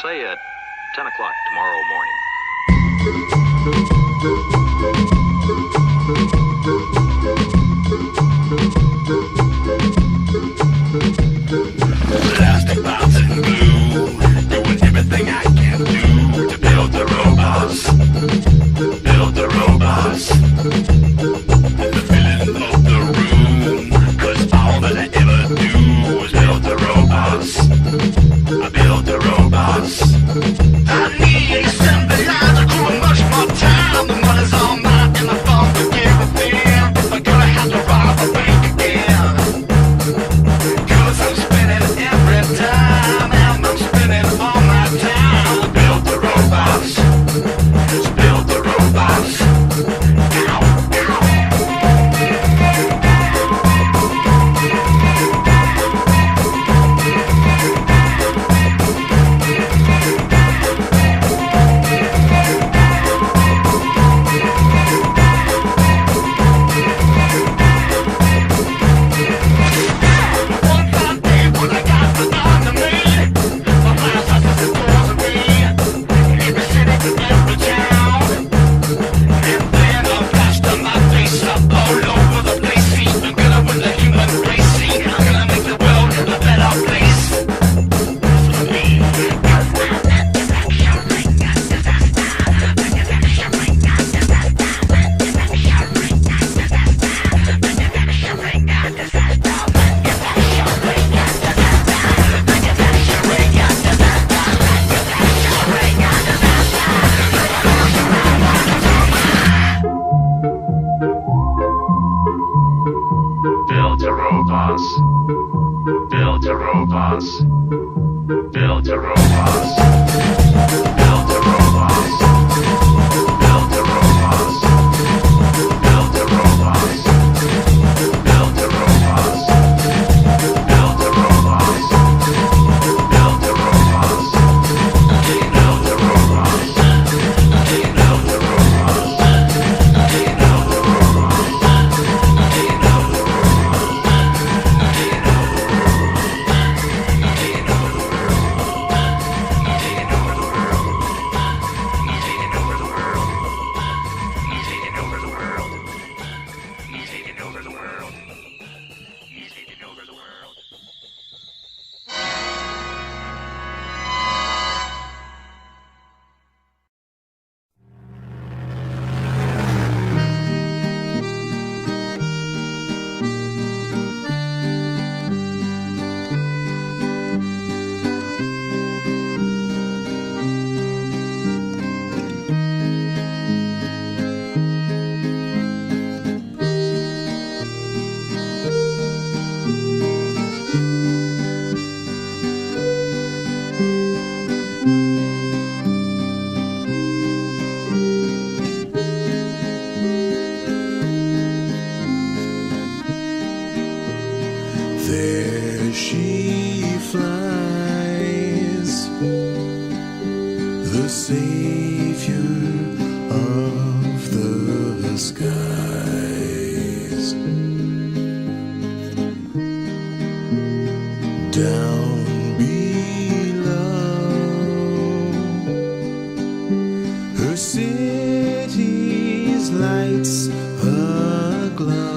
Say at 10 o'clock tomorrow morning. Plastic bombs in blue, doing everything I can do to build the robots. Build the robots. The filling of the room, 'cause all that I ever do is build the robots. I build the robots. I need an assembly line to crew much more time. The money's all mine and the funds will give a damn. I'm gonna have to rob a bank again. 'Cause I'm spending every time and I'm spending all my time. Build the robots. Build the robots. There she flies, the savior of the skies. Down below, her city's lights aglow.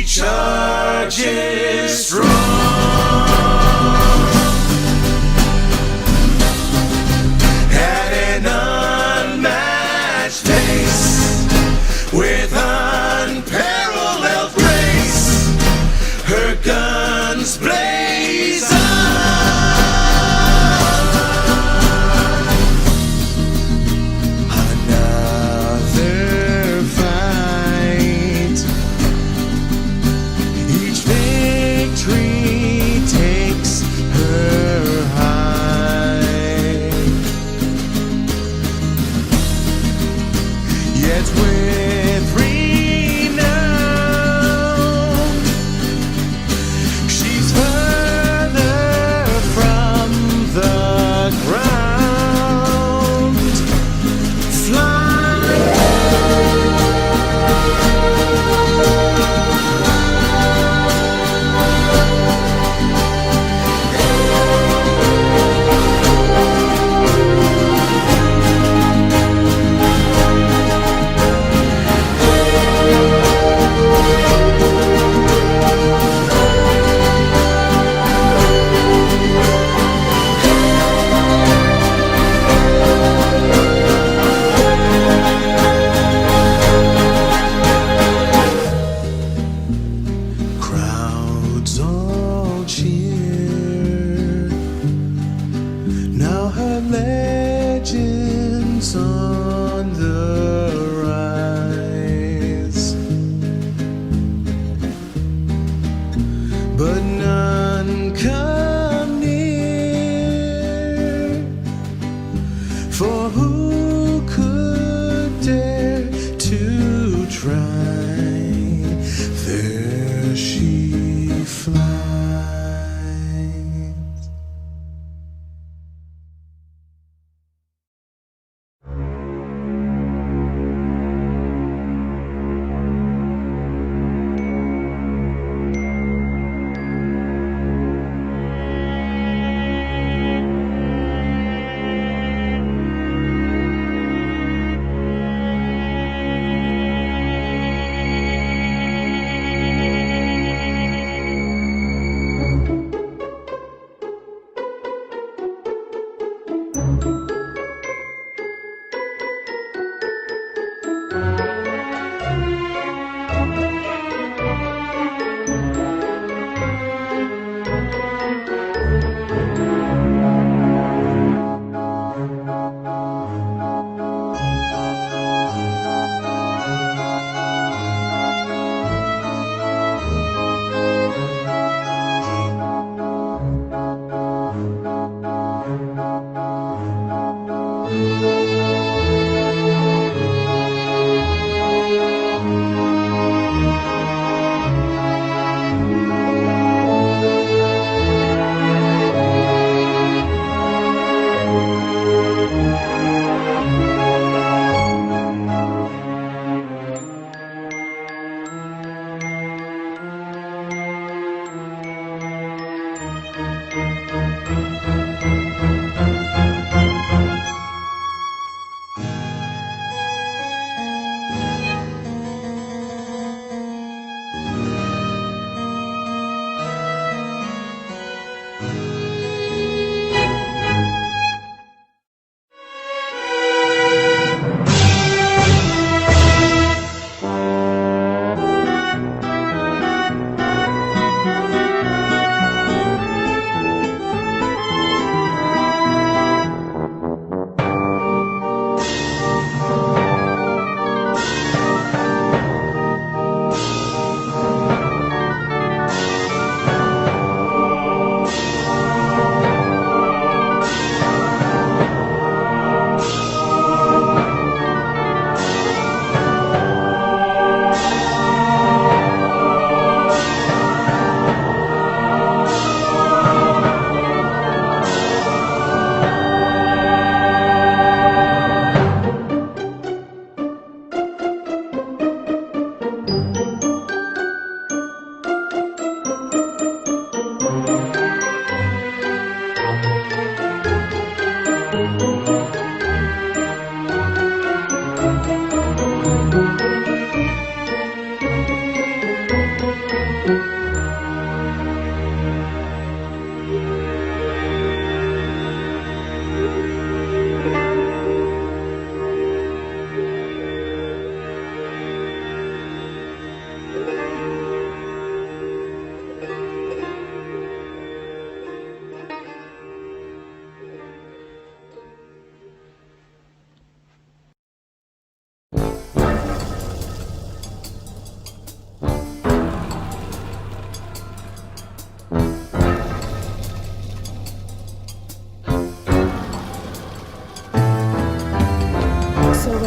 Charges strong at an unmatched pace with unparalleled grace.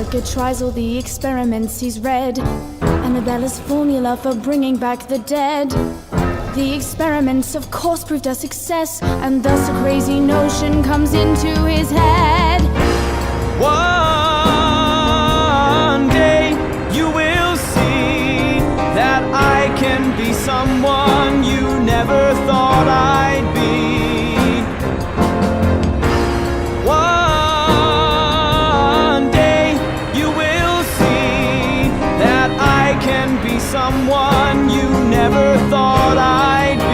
worker tries all the experiments he's read. Annabella's formula for bringing back the dead. The experiments of course proved a success, and thus a crazy notion comes into his head. One day you will see that I can be someone you never thought I'd be. One day you will see that I can be someone you never thought I'd be.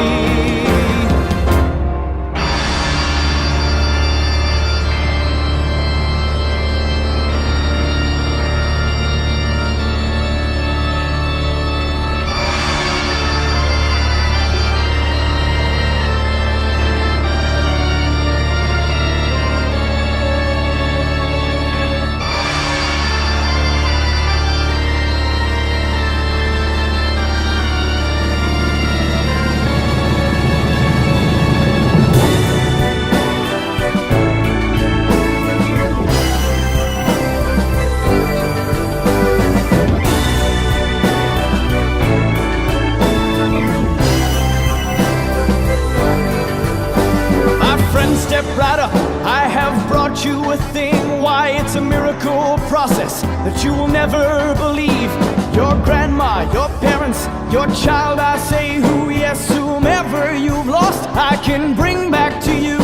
Step right up, I have brought you a thing. Why, it's a miracle process that you will never believe. Your grandma, your parents, your child, I say who, yes, whomever you've lost, I can bring back to you.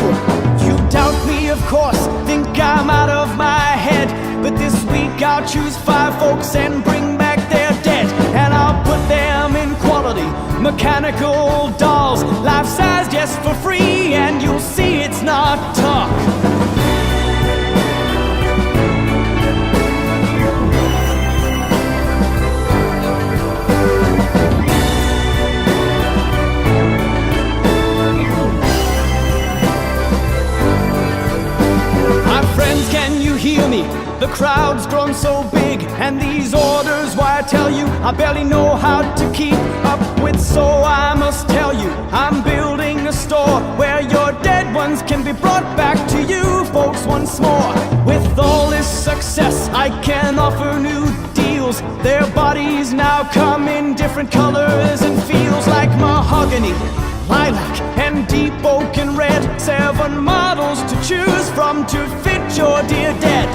You doubt me, of course, think I'm out of my head, but this week I'll choose 5 folks and bring back their dead. And I'll put them in quality mechanical dolls, life-size just for free, and you'll see it's not talk. My friends, can you hear me? The crowd's grown so big, and these orders, why I tell you, I barely know how to keep up with, so I must tell you, I'm building a store where your dead ones can be brought back to you, folks, once more. With all this success, I can offer new deals. Their bodies now come in different colors and feels, like mahogany, lilac, and deep oak and red. 7 models to choose from to fit your dear dead.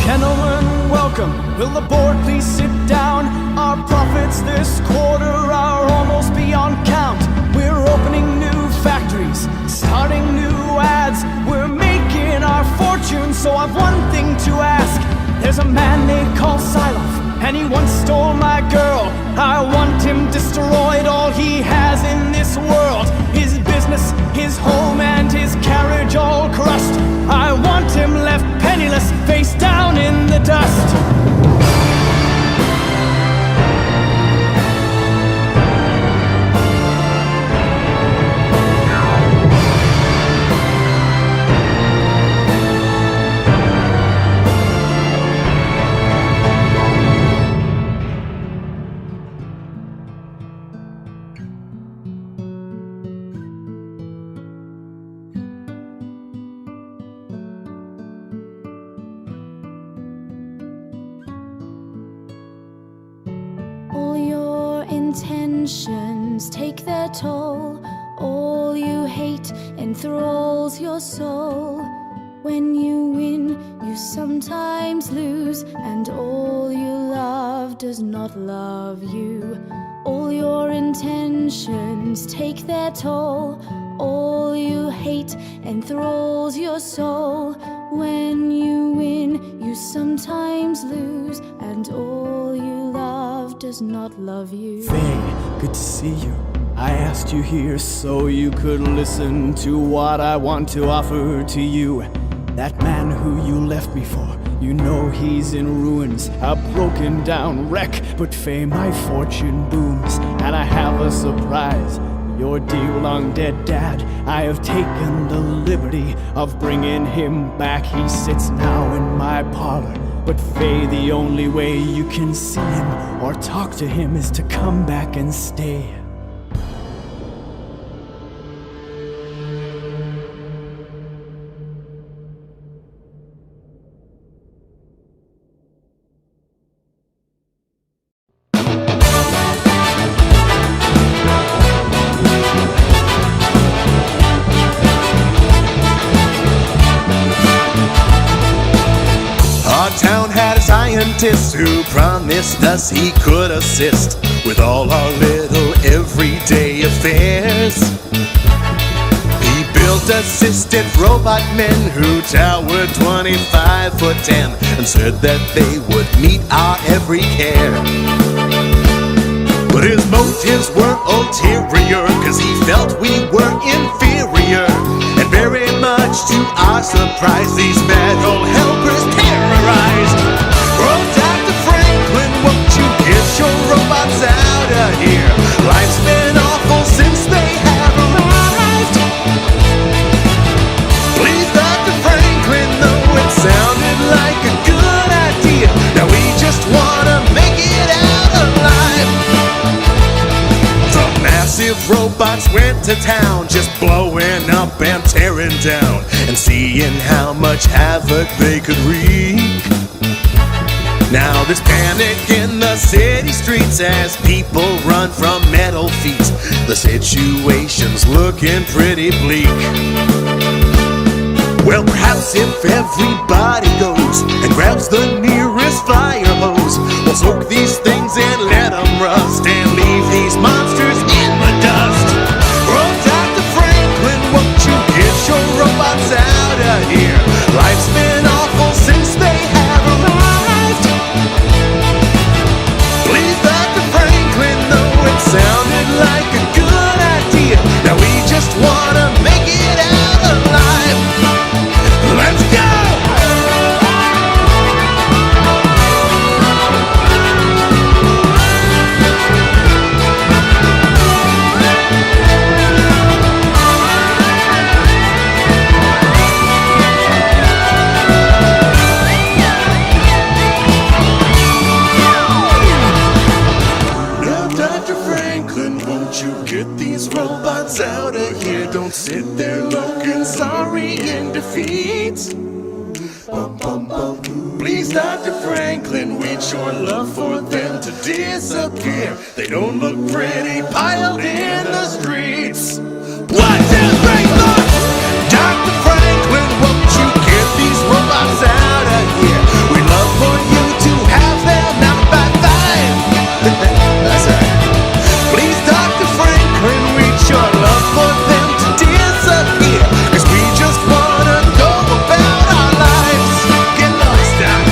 Gentlemen, welcome. Will the board please sit down? Our profits this quarter are almost beyond count. We're opening new factories, starting new ads. We're making our fortune, so I've one thing to ask. There's a man they call Siloff, and he once stole my girl. I want him destroyed, all he has in this world. His business, his home, and his carriage all crushed. I want him left penniless, face down in the dust. Intentions take their toll. All you hate enthralls your soul. When you win, you sometimes lose, and all you love does not love you. All your intentions take their toll. All you hate enthralls your soul. When you win, you sometimes lose, and all you love does not love you. Faye, good to see you. I asked you here so you could listen to what I want to offer to you. That man who you left me for, you know he's in ruins, a broken down wreck. But Faye, my fortune booms, and I have a surprise. Your dear long dead dad, I have taken the liberty of bringing him back. He sits now in my parlor, But Faye, the only way you can see him or talk to him is to come back and stay. Our town had a scientist who promised us he could assist with all our little everyday affairs. He built assistant robot men who towered 25'10" and said that they would meet our every care. But his motives were ulterior, cause he felt we were inferior. And very much to our surprise, these metal helpers terrorized. Oh, Dr. Franklin, won't you get your robots out of here? Life's been awful since they have arrived. Please, Dr. Franklin, though it sounded like a good idea, now we just wanna make it out alive. The massive robots went to town, just blowing up and tearing down, and seeing how much havoc they could wreak. Now there's panic in the city streets as people run from metal feet. The situation's looking pretty bleak. Well, perhaps if everybody goes and grabs the nearest fire hose, we'll soak these things and let them rust and leave these monsters in the dust. Oh, Dr. Franklin, won't you get your robots out of here? Life's been awful since they have arrived. Please, Dr. Franklin, though it sounded like a good idea, now we just wanna make it out alive. Let's go! Now, Dr. Franklin, won't you get these robots out of here? Don't sit there looking sorry in defeat. Please, Dr. Franklin, we'd sure love for them to disappear. They don't look pretty piled in the streets. 1, 2, 3, 4! Dr. Franklin, won't you get these robots out of here? We'd love for you to have them out by 5. That's right. Please, Dr. Franklin, we'd sure love for them to disappear, cause we just wanna go about our lives. Get lost now.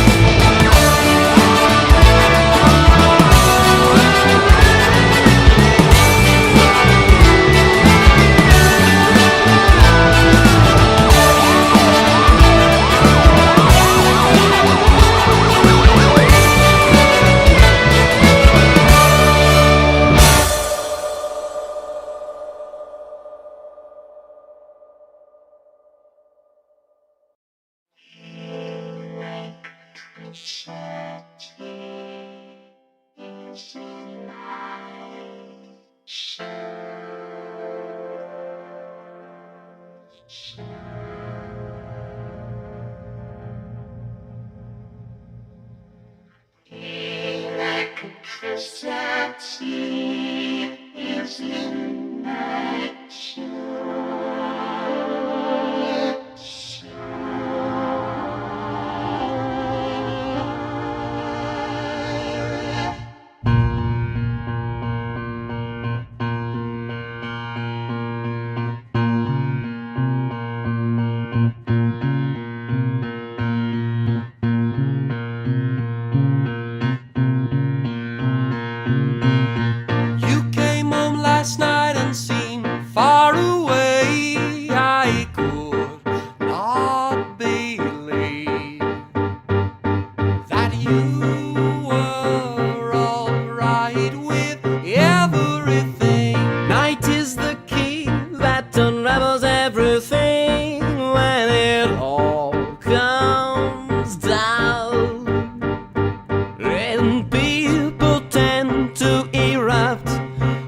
laughed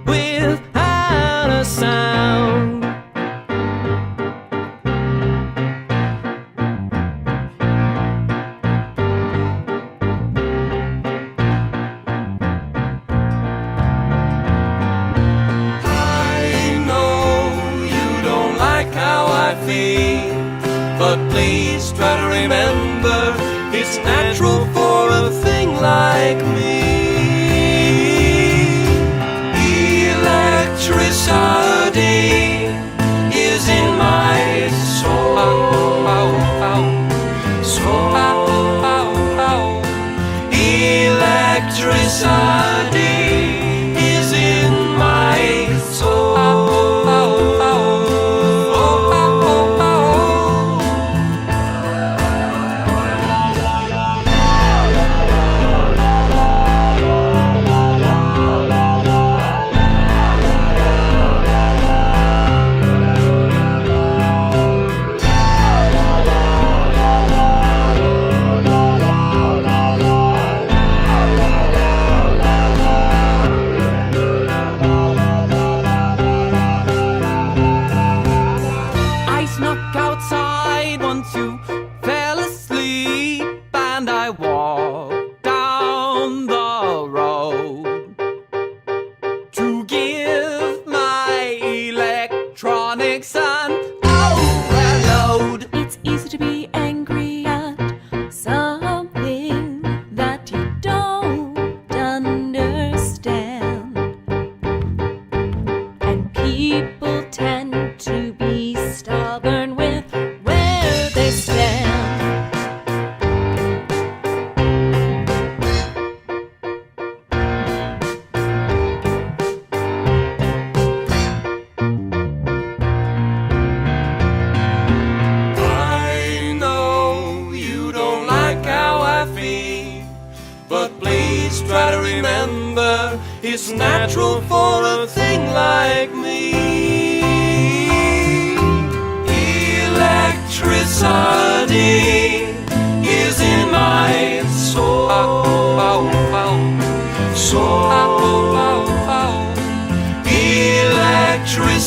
without a sound. I know you don't like how I feel, but please try to remember it's natural for a thing like me. Electricity is in my soul. Electricity is in my soul. I snuck outside once you fell asleep, and I walked down the road to give my electronics an overload. It's easy to be angry at something that you don't understand. And people tend to be stubborn with where they stand. I know you don't like how I feel, but please try to remember it's natural for a thing like me. Electricity is in my soul.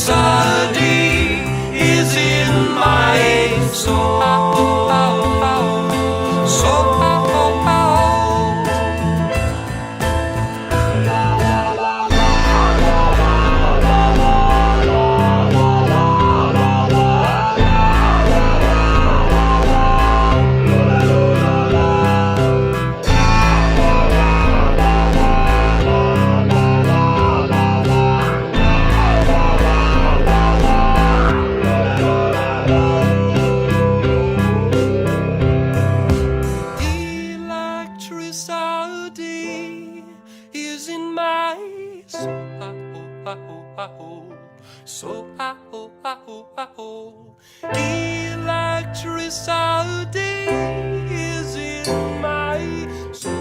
Electricity is in my soul. Electricity is in my soul.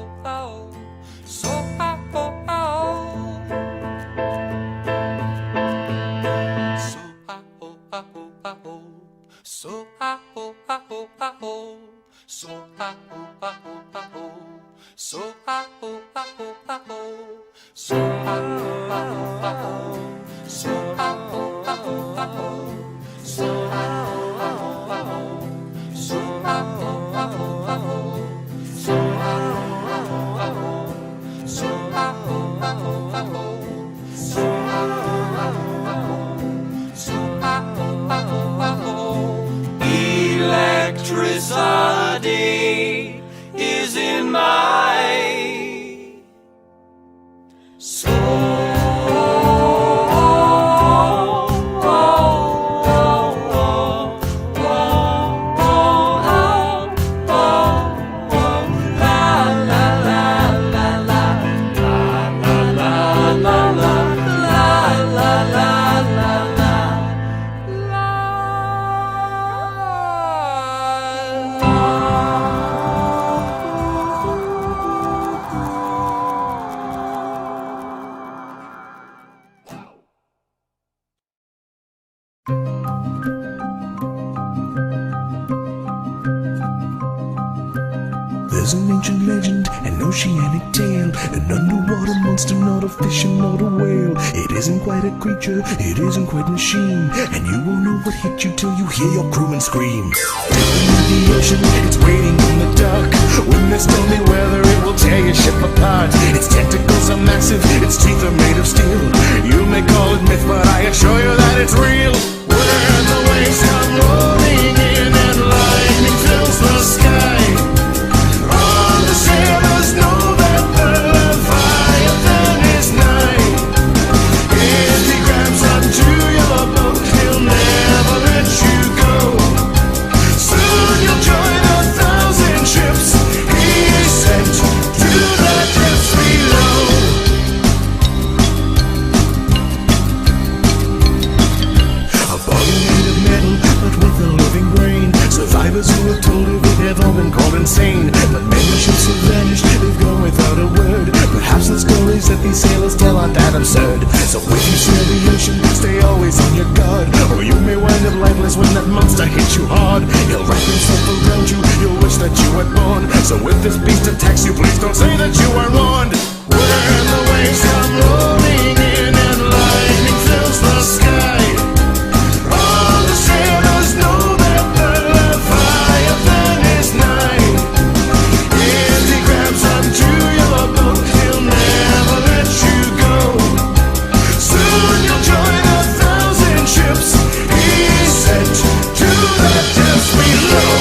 Electricity is in my Electricity is in my soul. There's an ancient legend, an oceanic tale, an underwater monster, not a fish and not a whale. It isn't quite a creature, it isn't quite a machine, and you won't know what hit you till you hear your crewman scream. In the ocean, it's waiting in the dark. When there's stormy weather, it will tear your ship apart. Its tentacles are massive, its teeth are made of steel. You may call it myth, but I assure you that it's real. When the waves come rolling in and lightning fills the sky, all the sailors know that the Leviathan is nigh. If he grabs onto your boat, he'll never let you go. Soon you'll join 1,000 ships he's sent to the depths below. A body made of metal, but with a living brain. Survivors who have told of it have all been called insane. But many ships have vanished, they've gone without a word. Perhaps the stories that these sailors tell aren't that absurd. So if you sail the ocean, stay always on your guard, or you may wind up lifeless when that monster hits you hard. He'll wrap himself around you, you'll wish that you were born. So if this beast attacks you, please don't say that you weren't warned. When the waves come rolling in and lightning fills the sky, all the sailors know that the Leviathan is nigh. If he grabs onto your boat, he'll never let you go. Soon you'll join 1,000 ships he's sent to the depths below.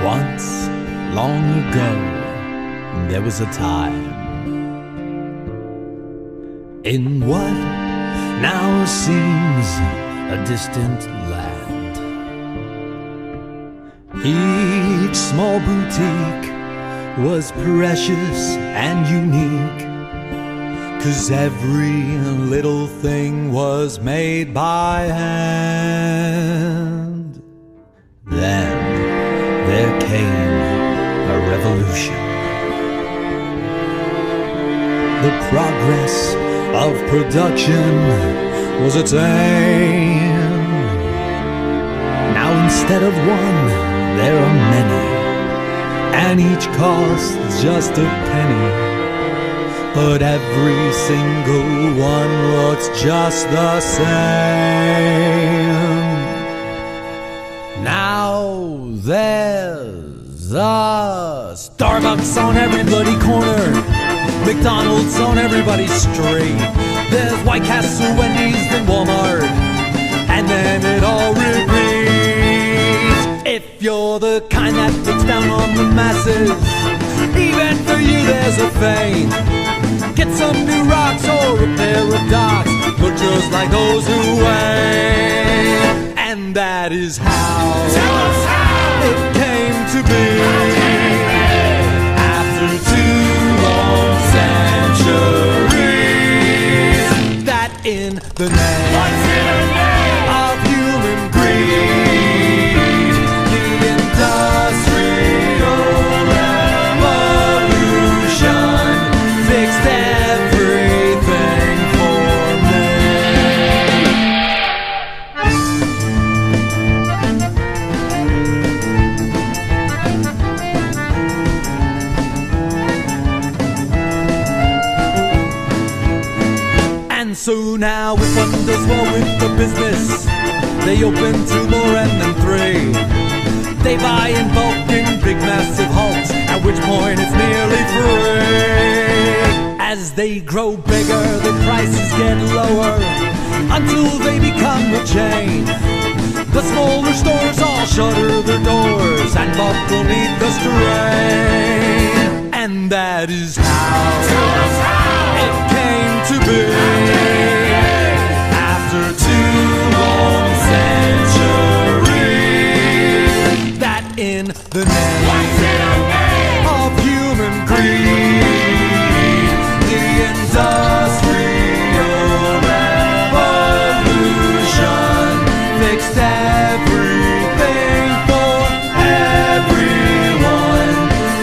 Once, long ago, there was a time in what now seems a distant land. Each small boutique was precious and unique, 'cause every little thing was made by hand. Then there came a revolution. The progress of production was attained. Now instead of one, there are many, and each costs just a penny. But every single one looks just the same. Now there's a Starbucks on every bloody corner, McDonald's on everybody's street. There's White Castle, Wendy's, and Walmart, and then it all repeats. If you're the kind that looks down on the masses, even for you there's a fame. Get some new rocks or a pair of docks, look just like those who ain't. And that is how, tell us how it came to be. After 2 long centuries, that in the name of human greed, the industrial revolution fixed everything for me. So now if one does well with the business, they open 2 more and then 3. They buy in bulk in big massive hulks, at which point it's nearly free. As they grow bigger, the prices get lower, until they become a chain. The smaller stores all shutter their doors and buckle beneath the strain. And that is how it came to be. After 2 long centuries, that in the name of human greed, the industrial revolution fixed everything for everyone.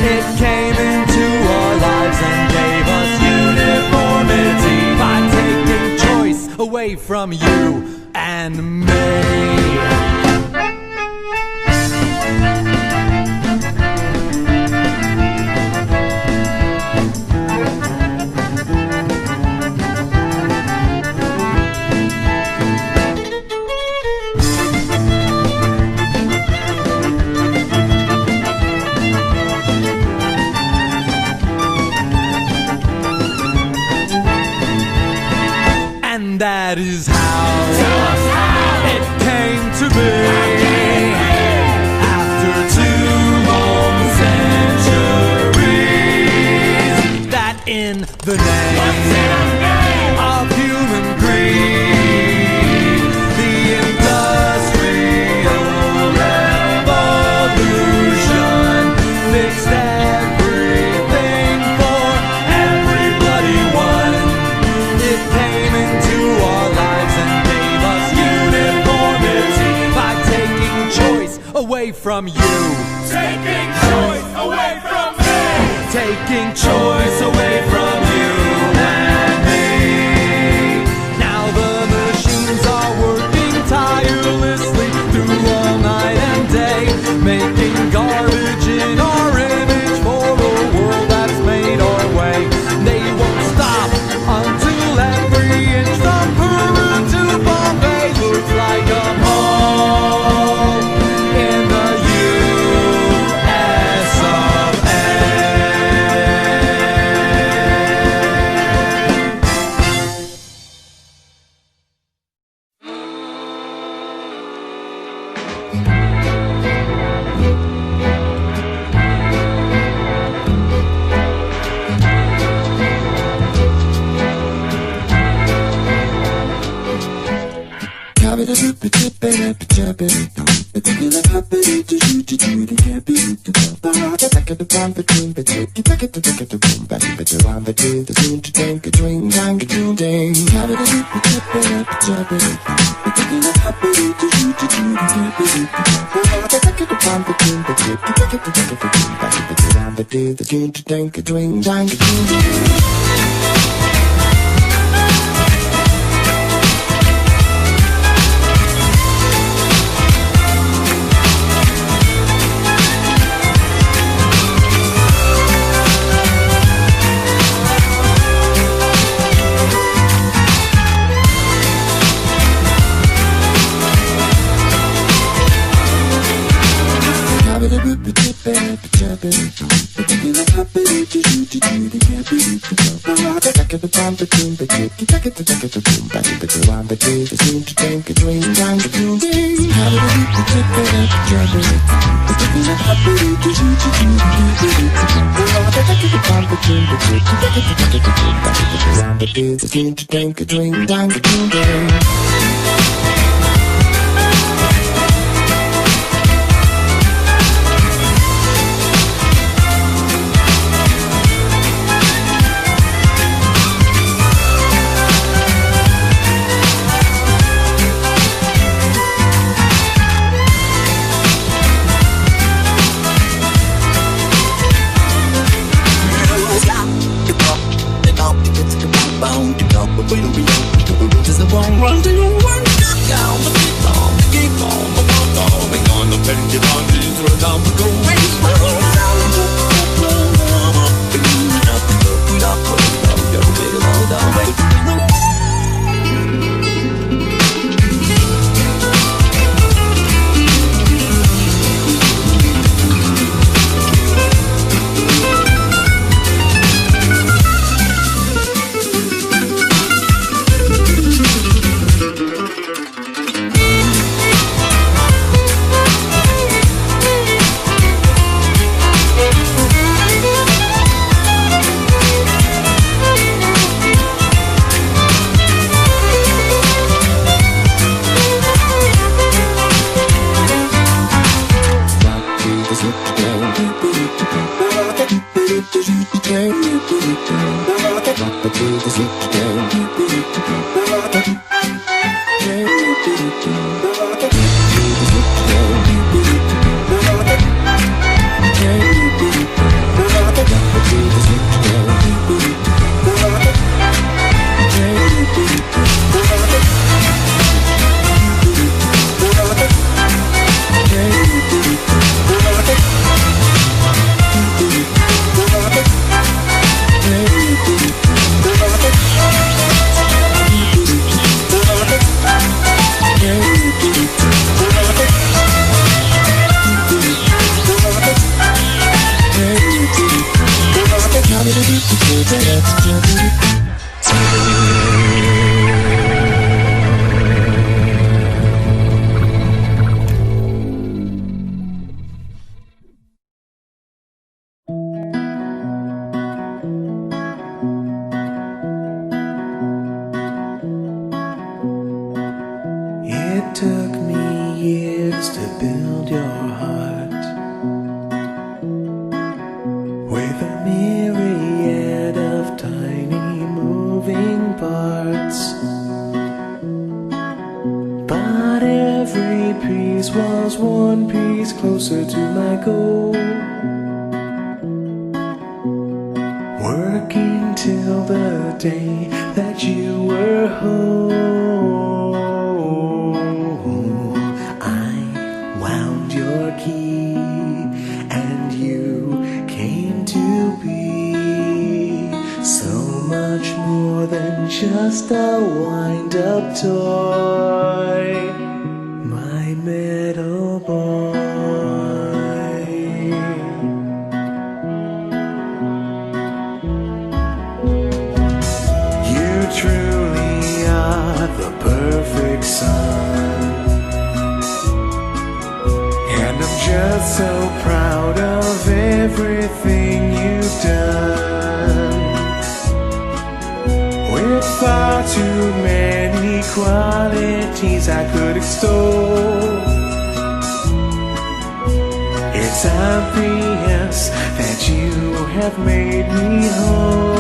It came into our lives and gave us uniformity by taking choice away from you and me. That is how it came to be. After 2 long centuries, that in the name of human greed, the industrial revolution fixed everything for everybody won. It came into our lives and gave us uniformity by taking choice away from you. Taking choice away from me. Taking choice away from you and me. Now the machines are working tirelessly through all night and day, making garbage in our image for a world that's made our way. They won't stop until every inch from Peru to Bombay looks like a mall in the US of A. took me years to build your heart with a myriad of tiny moving parts. But every piece was one piece closer to my goal. Working till the day that you were home. I wound your key and you came to be. So much more than just a wind-up toy, my metal boy. Truly are the perfect son, and I'm just so proud of everything you've done. With far too many qualities I could extol, it's obvious that you have made me whole.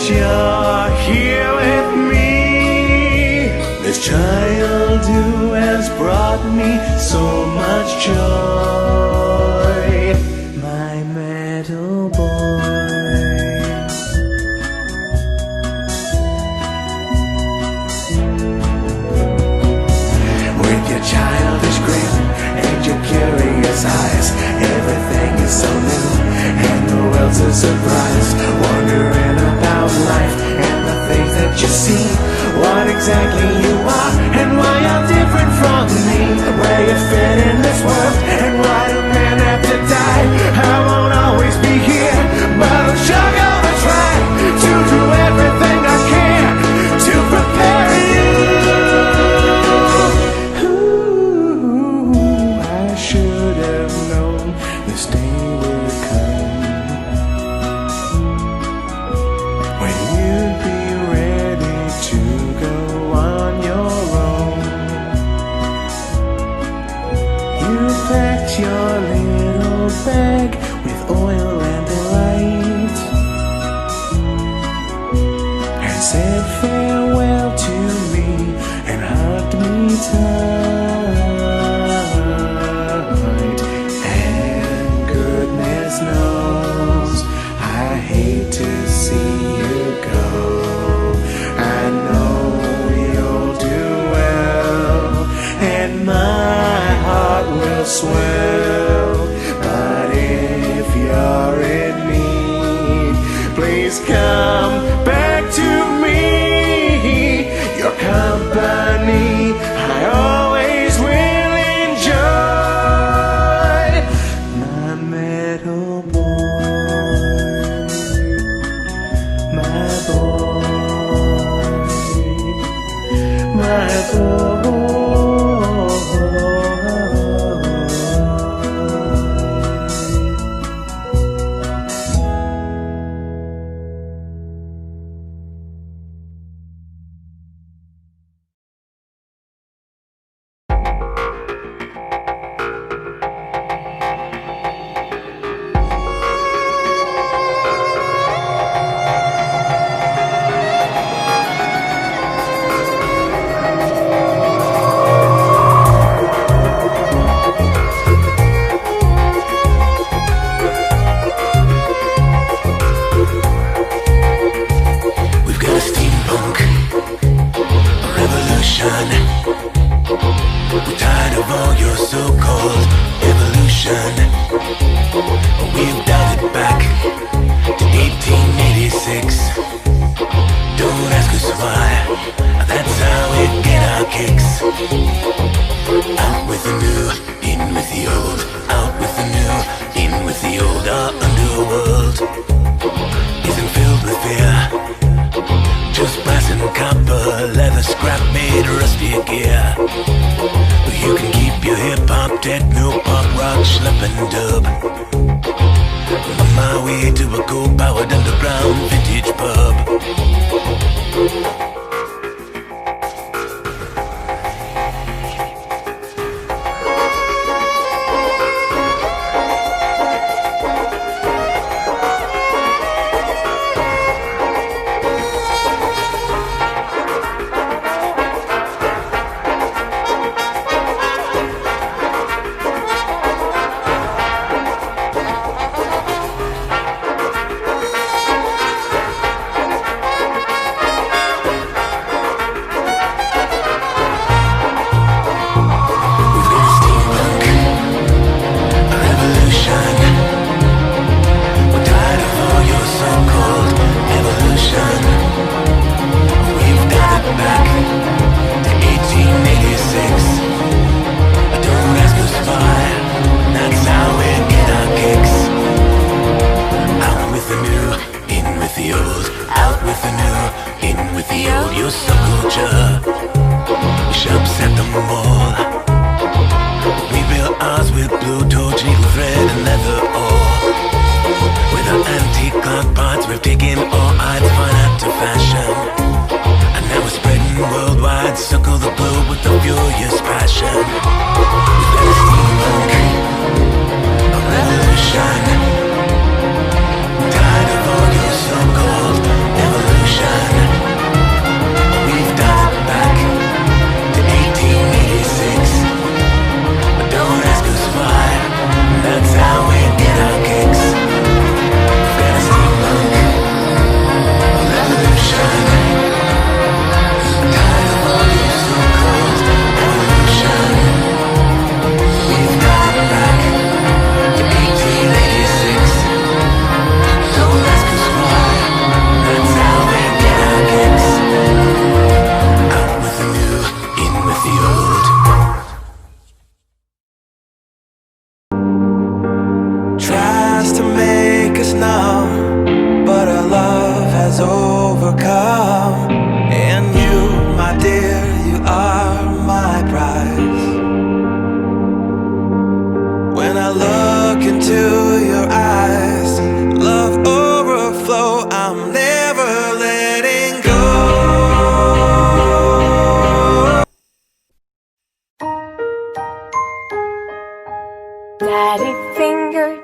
You're here with me, this child who has brought me so much joy, my metal boy. With your childish grin and your curious eyes, everything is so new and the world's a surprise. Wondering about life and the things that you see, what exactly you are and why you're different from me, where you fit in this world and why do men have to die. I won't always be here, but I'm sure gonna try to do everything I can to prepare you. Ooh, I should have known this day would come, when you'd be ready to go on your own. You packed your little bag with oil and delight and said farewell to me and hugged me tight. And goodness knows I hate to see you go. I know you'll do well and my heart will swell. But if you're in need, please come back to me. Your company I always will enjoy, my metal boy, my boy, my boy. We've got a steampunk revolution. We're tired of all your so-called evolution. We've dialed it back to 1886. Don't ask us why, that's how we get our kicks. Out with the new, in with the old. Out with the new, in with the old. Our underworld isn't filled with fear, just brass and copper, leather, scrap made, rusty gear. You can keep your hip-hop, techno, pop, rock, schlep and dub. My our way to a coal-powered underground vintage pub.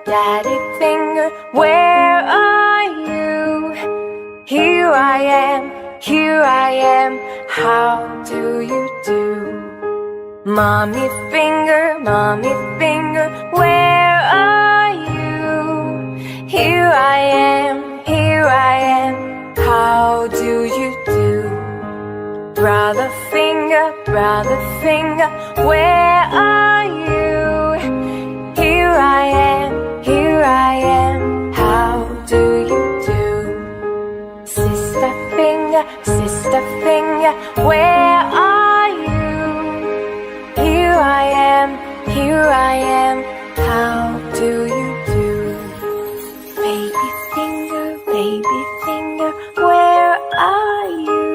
Daddy finger, where are you? Here I am, how do you do? Mommy finger, where are you? Here I am, how do you do? Brother finger, where are you? Here I am, how do you do? Sister finger, where are you? Here I am, how do you do? Baby finger, where are you?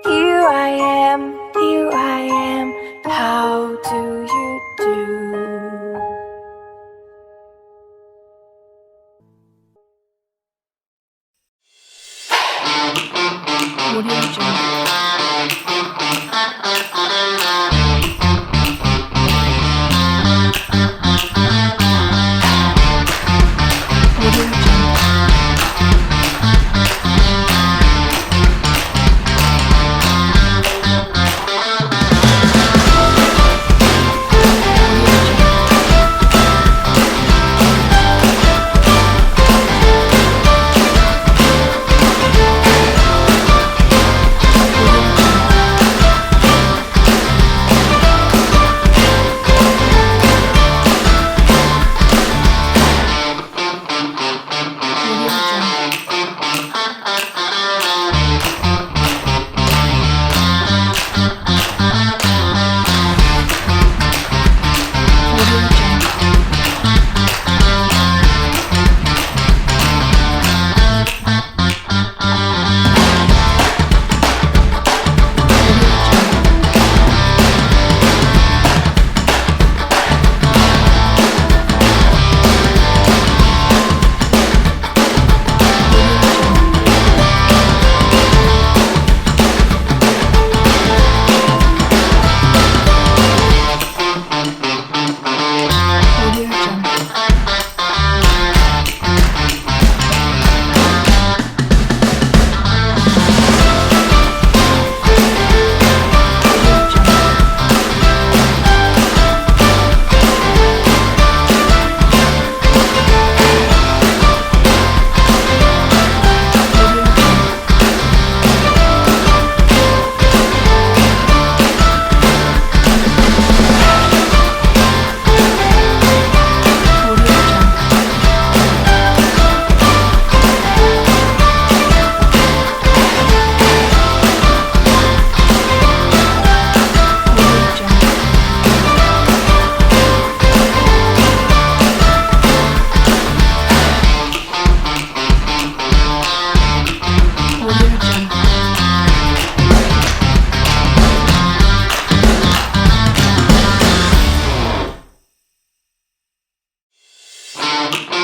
Here I am, how do you do? Bye.